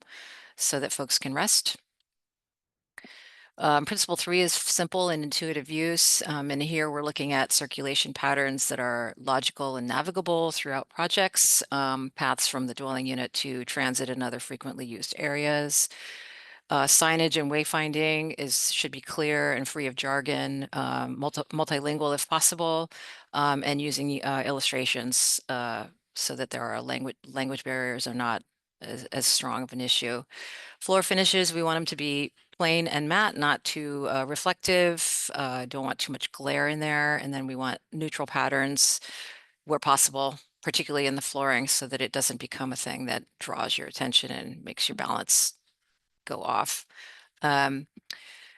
so that folks can rest. Principle 3 is simple and intuitive use. And here we're looking at circulation patterns that are logical and navigable throughout projects, paths from the dwelling unit to transit and other frequently used areas. Signage and wayfinding should be clear and free of jargon, multilingual if possible, and using illustrations so that there are language barriers are not as strong of an issue. Floor finishes, we want them to be plain and matte, not too reflective. Don't want too much glare in there. And then we want neutral patterns where possible, particularly in the flooring, so that it doesn't become a thing that draws your attention and makes your balance go off.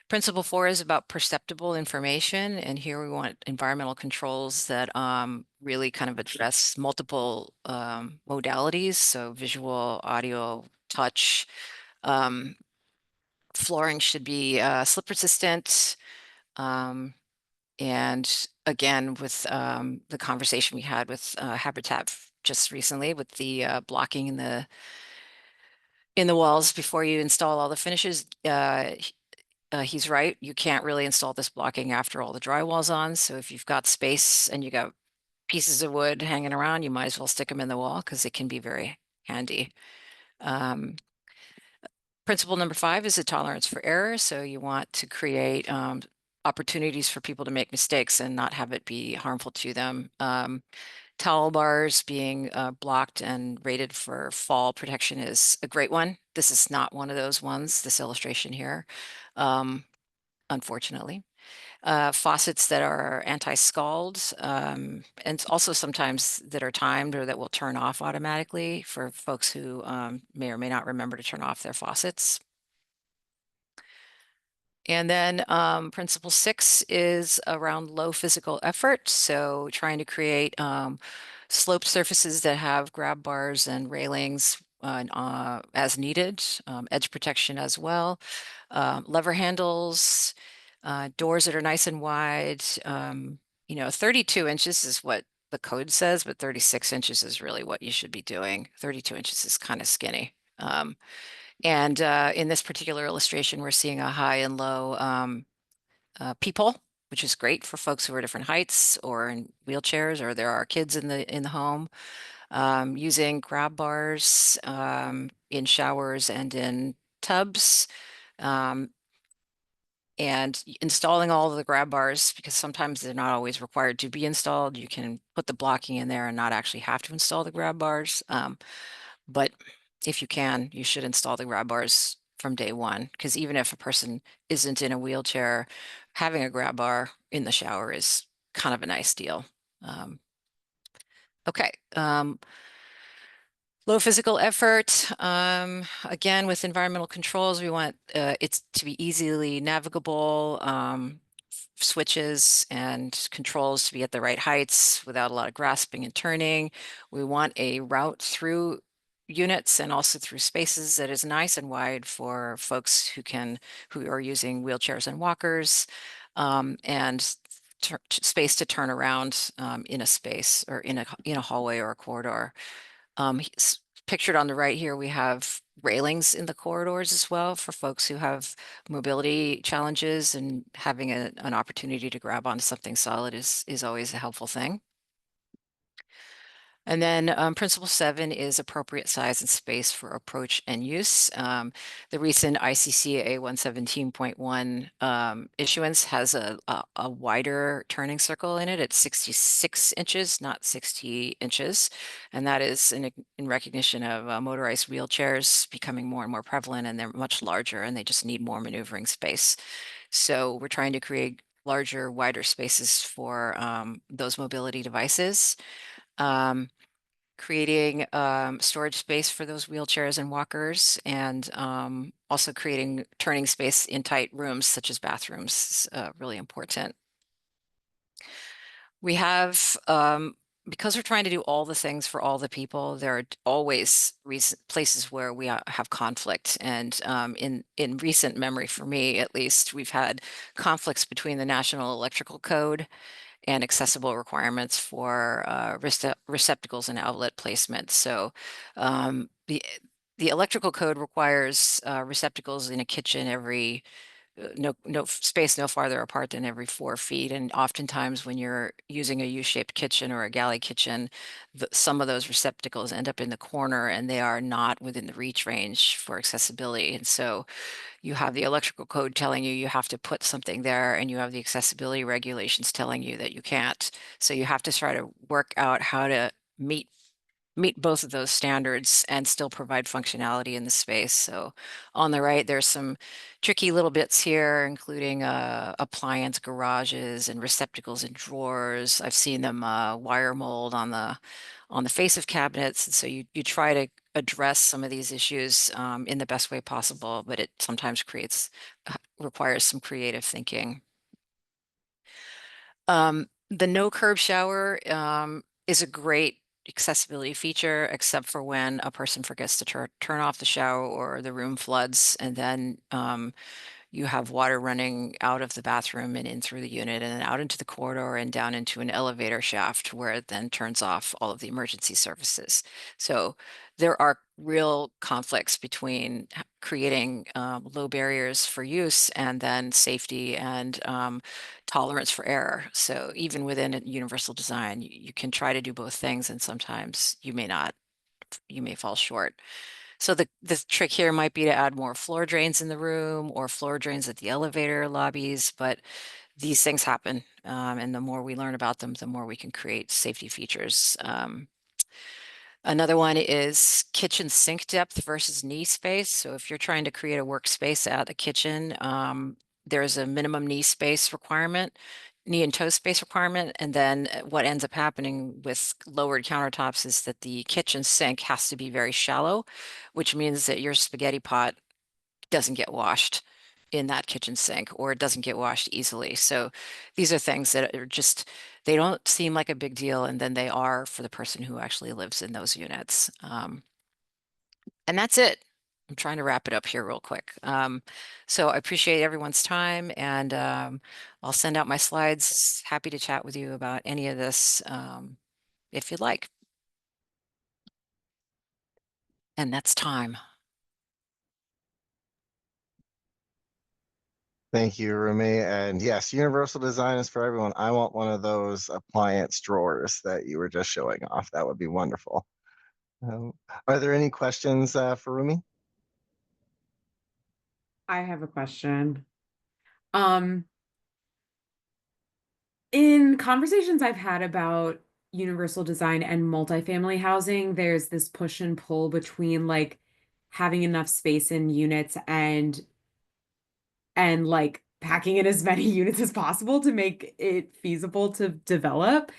Principle 4 is about perceptible information. And here we want environmental controls that really kind of address multiple modalities. So visual, audio, touch. Flooring should be slip resistant. And again, with the conversation we had with Habitat just recently with the blocking in the walls before you install all the finishes, he's right. You can't really install this blocking after all the drywall's on. So if you've got space and you got pieces of wood hanging around, you might as well stick them in the wall because it can be very handy. Principle number 5 is a tolerance for error. So you want to create opportunities for people to make mistakes and not have it be harmful to them. Towel bars being blocked and rated for fall protection is a great one. This is not one of those ones, this illustration here, unfortunately. Faucets that are anti-scald, and also sometimes that are timed or that will turn off automatically for folks who may or may not remember to turn off their faucets. And then principle 6 is around low physical effort. So trying to create sloped surfaces that have grab bars and railings as needed, edge protection as well, lever handles, doors that are nice and wide. 32 inches is what the code says, but 36 inches is really what you should be doing. 32 inches is kind of skinny. And in this particular illustration, we're seeing a high and low peephole, which is great for folks who are different heights or in wheelchairs, or there are kids in the home. Using grab bars in showers and in tubs. And installing all of the grab bars, because sometimes they're not always required to be installed. You can put the blocking in there and not actually have to install the grab bars. But if you can, you should install the grab bars from day one, because even if a person isn't in a wheelchair, having a grab bar in the shower is kind of a nice deal. Okay. Low physical effort. Again, with environmental controls, we want it to be easily navigable, switches and controls to be at the right heights without a lot of grasping and turning. We want a route through units and also through spaces that is nice and wide for folks who are using wheelchairs and walkers, and space to turn around in a space or in a hallway or a corridor. Pictured on the right here, we have railings in the corridors as well for folks who have mobility challenges, and having an opportunity to grab onto something solid is always a helpful thing. And then principle 7 is appropriate size and space for approach and use. The recent ICCA 117.1 issuance has a wider turning circle in it. It's 66 inches, not 60 inches. And that is in recognition of motorized wheelchairs becoming more and more prevalent, and they're much larger and they just need more maneuvering space. So we're trying to create larger, wider spaces for those mobility devices. Creating storage space for those wheelchairs and walkers, and also creating turning space in tight rooms such as bathrooms is really important. We have, because we're trying to do all the things for all the people, there are always places where we have conflict. And in recent memory, for me at least, we've had conflicts between the National Electrical Code and accessible requirements for receptacles and outlet placement. So the electrical code requires receptacles in a kitchen every no space no farther apart than every 4 feet. And oftentimes when you're using a U-shaped kitchen or a galley kitchen, some of those receptacles end up in the corner and they are not within the reach range for accessibility. And so you have the electrical code telling you have to put something there, and you have the accessibility regulations telling you that you can't. So you have to try to work out how to meet both of those standards and still provide functionality in the space. So on the right, there's some tricky little bits here, including appliance garages and receptacles and drawers. I've seen them wire mold on the face of cabinets. And so you try to address some of these issues in the best way possible, but it sometimes requires some creative thinking. The no curb shower is a great accessibility feature, except for when a person forgets to turn off the shower or the room floods, and then you have water running out of the bathroom and in through the unit and then out into the corridor and down into an elevator shaft where it then turns off all of the emergency services. So there are real conflicts between creating low barriers for use and then safety and tolerance for error. So even within a universal design, you can try to do both things, and sometimes you may not, you may fall short. So the trick here might be to add more floor drains in the room or floor drains at the elevator lobbies, but these things happen. And the more we learn about them, the more we can create safety features. Another one is kitchen sink depth versus knee space. So if you're trying to create a workspace at a kitchen, there's a minimum knee space requirement, knee and toe space requirement. And then what ends up happening with lowered countertops is that the kitchen sink has to be very shallow, which means that your spaghetti pot doesn't get washed in that kitchen sink, or it doesn't get washed easily. So these are things that are just, they don't seem like a big deal, and then they are for the person who actually lives in those units. And that's it. I'm trying to wrap it up here real quick. So I appreciate everyone's time, and I'll send out my slides. Happy to chat with you about any of this if you'd like. And that's time. Thank you, Rumi. And yes, universal design is for everyone. I want one of those appliance drawers that you were just showing off. That would be wonderful. Are there any questions for Rumi? I have a question. In conversations I've had about universal design and multifamily housing, there's this push and pull between like having enough space in units and like packing in as many units as possible to make it feasible to develop.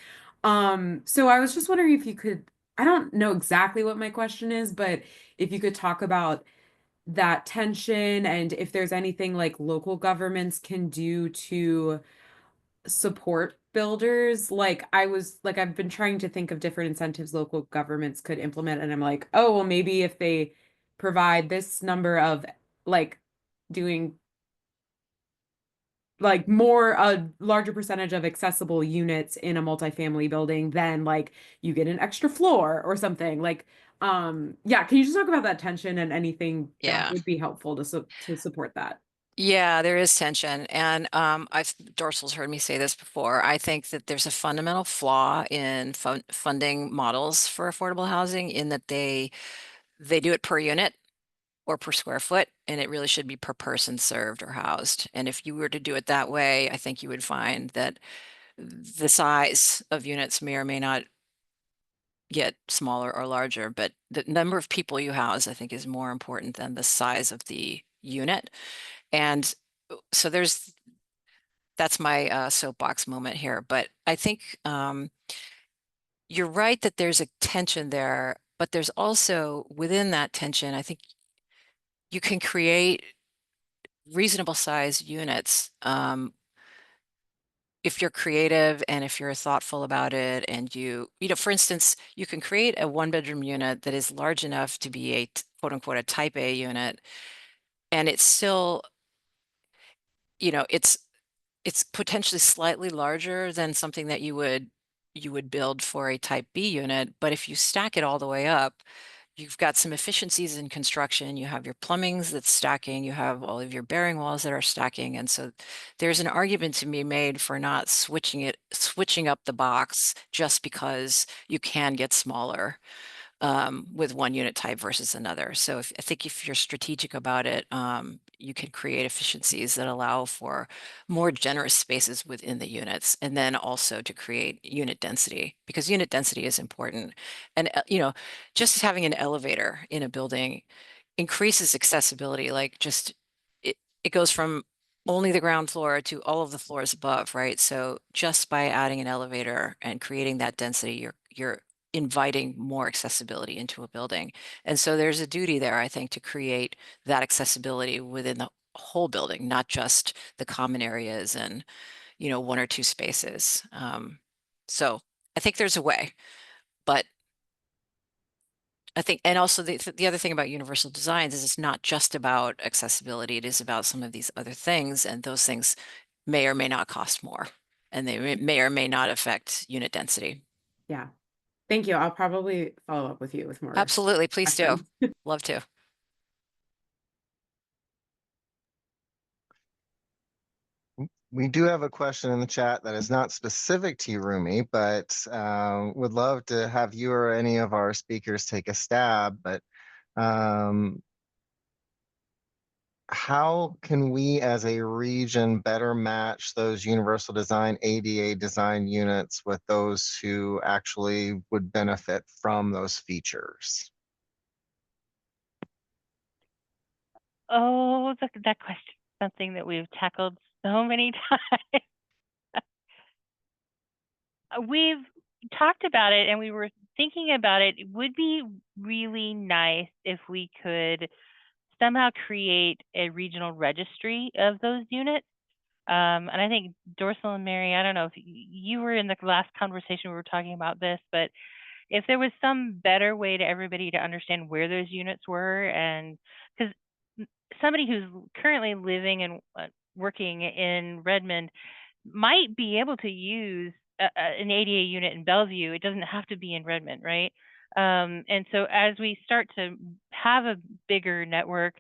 So I was just wondering if you could, I don't know exactly what my question is, but if you could talk about that tension and if there's anything like local governments can do to support builders. Like I've been trying to think of different incentives local governments could implement, and I'm like, oh, well, maybe if they provide this number of like doing like more a larger percentage of accessible units in a multifamily building, then like you get an extra floor or something. Like yeah, can you just talk about that tension and anything that would be helpful to support that? Yeah, there is tension. And Dorsal's heard me say this before. I think that there's a fundamental flaw in funding models for affordable housing, in that they do it per unit or per square foot, and it really should be per person served or housed. And if you were to do it that way, I think you would find that the size of units may or may not get smaller or larger, but the number of people you house, I think, is more important than the size of the unit. And so that's my soapbox moment here. But I think you're right that there's a tension there, but there's also within that tension, I think you can create reasonable size units. If you're creative and if you're thoughtful about it, and you know, for instance, you can create a 1-bedroom unit that is large enough to be a quote unquote a type A unit, and it's still, you know, it's potentially slightly larger than something that you would build for a type B unit. But if you stack it all the way up, you've got some efficiencies in construction. You have your plumbings that's stacking, you have all of your bearing walls that are stacking. And so there's an argument to be made for not switching up the box just because you can get smaller with one unit type versus another. So I think if you're strategic about it, you can create efficiencies that allow for more generous spaces within the units, and then also to create unit density, because unit density is important. And, you know, just having an elevator in a building increases accessibility. Like just, it goes from only the ground floor to all of the floors above, right? So just by adding an elevator and creating that density, you're inviting more accessibility into a building. And so there's a duty there, I think, to create that accessibility within the whole building, not just the common areas and, you know, 1 or 2 spaces. So I think there's a way, but I think, and also the other thing about universal designs is it's not just about accessibility, it is about some of these other things, and those things may or may not cost more, and they may or may not affect unit density. Yeah. Thank you. I'll probably follow up with you with more. Absolutely, please do. questions. Love to. We do have a question in the chat that is not specific to you, Rumi, but would love to have you or any of our speakers take a stab. But how can we as a region better match those universal design, ADA design units with those who actually would benefit from those features? Oh, that question is something that we've tackled so many times. We've talked about it and we were thinking about it. It would be really nice if we could somehow create a regional registry of those units. And I think Dorsal and Mary, I don't know if you were in the last conversation we were talking about this, but if there was some better way to everybody to understand where those units were, and because somebody who's currently living and working in Redmond might be able to use an ADA unit in Bellevue. It doesn't have to be in Redmond, right? And so as we start to have a bigger network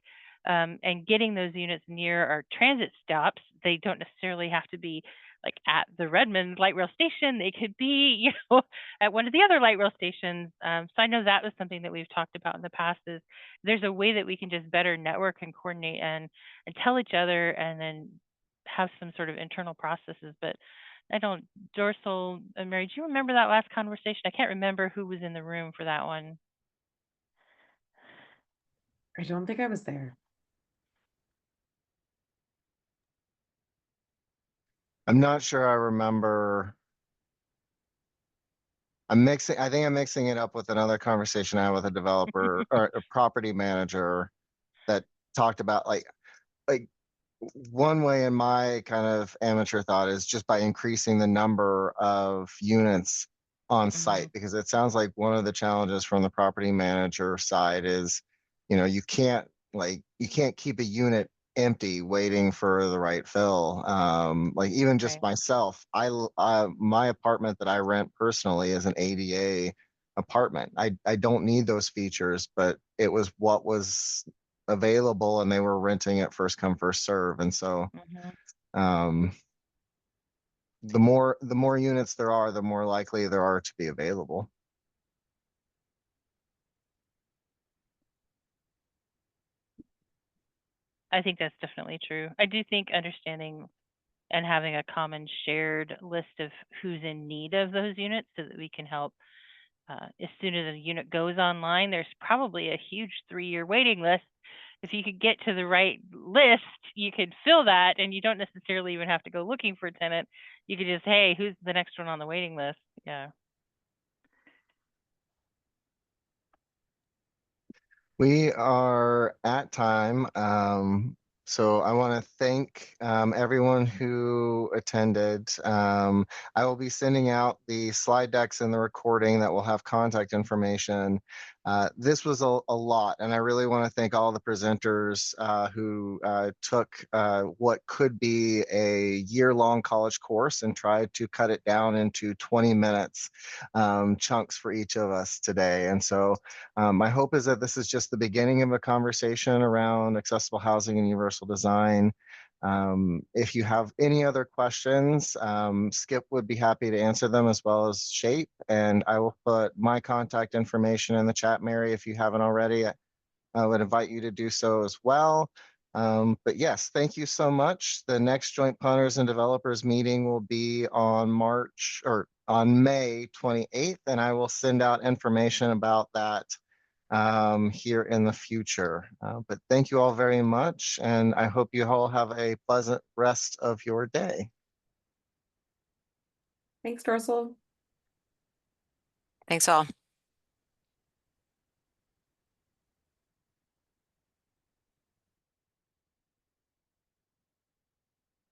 and getting those units near our transit stops, they don't necessarily have to be like at the Redmond light rail station. They could be, you know, at one of the other light rail stations. So I know that was something that we've talked about in the past, is there's a way that we can just better network and coordinate and tell each other, and then have some sort of internal processes. But I don't, Dorsal and Mary, do you remember that last conversation? I can't remember who was in the room for that one. I don't think I was there. I'm not sure I remember. I think I'm mixing it up with another conversation I had with a developer or a property manager that talked about like one way in my kind of amateur thought is just by increasing the number of units on site, because it sounds like one of the challenges from the property manager side is, you know, you can't keep a unit empty waiting for the right fill. Like even just Right. myself, my apartment that I rent personally is an ADA apartment. I don't need those features, but it was what was available and they were renting it first come first serve. And so the more units there are, the more likely there are to be available. I think that's definitely true. I do think understanding and having a common shared list of who's in need of those units, so that we can help. As soon as a unit goes online, there's probably a huge 3-year waiting list. If you could get to the right list, you could fill that, and you don't necessarily even have to go looking for a tenant. You could just, hey, who's the next one on the waiting list? Yeah. We are at time. So I want to thank everyone who attended. I will be sending out the slide decks and the recording that will have contact information. This was a lot, and I really want to thank all the presenters who took what could be a year-long college course and tried to cut it down into 20 minutes chunks for each of us today. And so my hope is that this is just the beginning of a conversation around accessible housing and universal design. If you have any other questions, Skip would be happy to answer them, as well as Shape. And I will put my contact information in the chat, Mary, if you haven't already. I would invite you to do so as well. But yes, thank you so much. The next Joint Planners and Developers meeting will be on May 28th, and I will send out information about that here in the future. But thank you all very much, and I hope you all have a pleasant rest of your day. Thanks, Dorsal. Thanks all.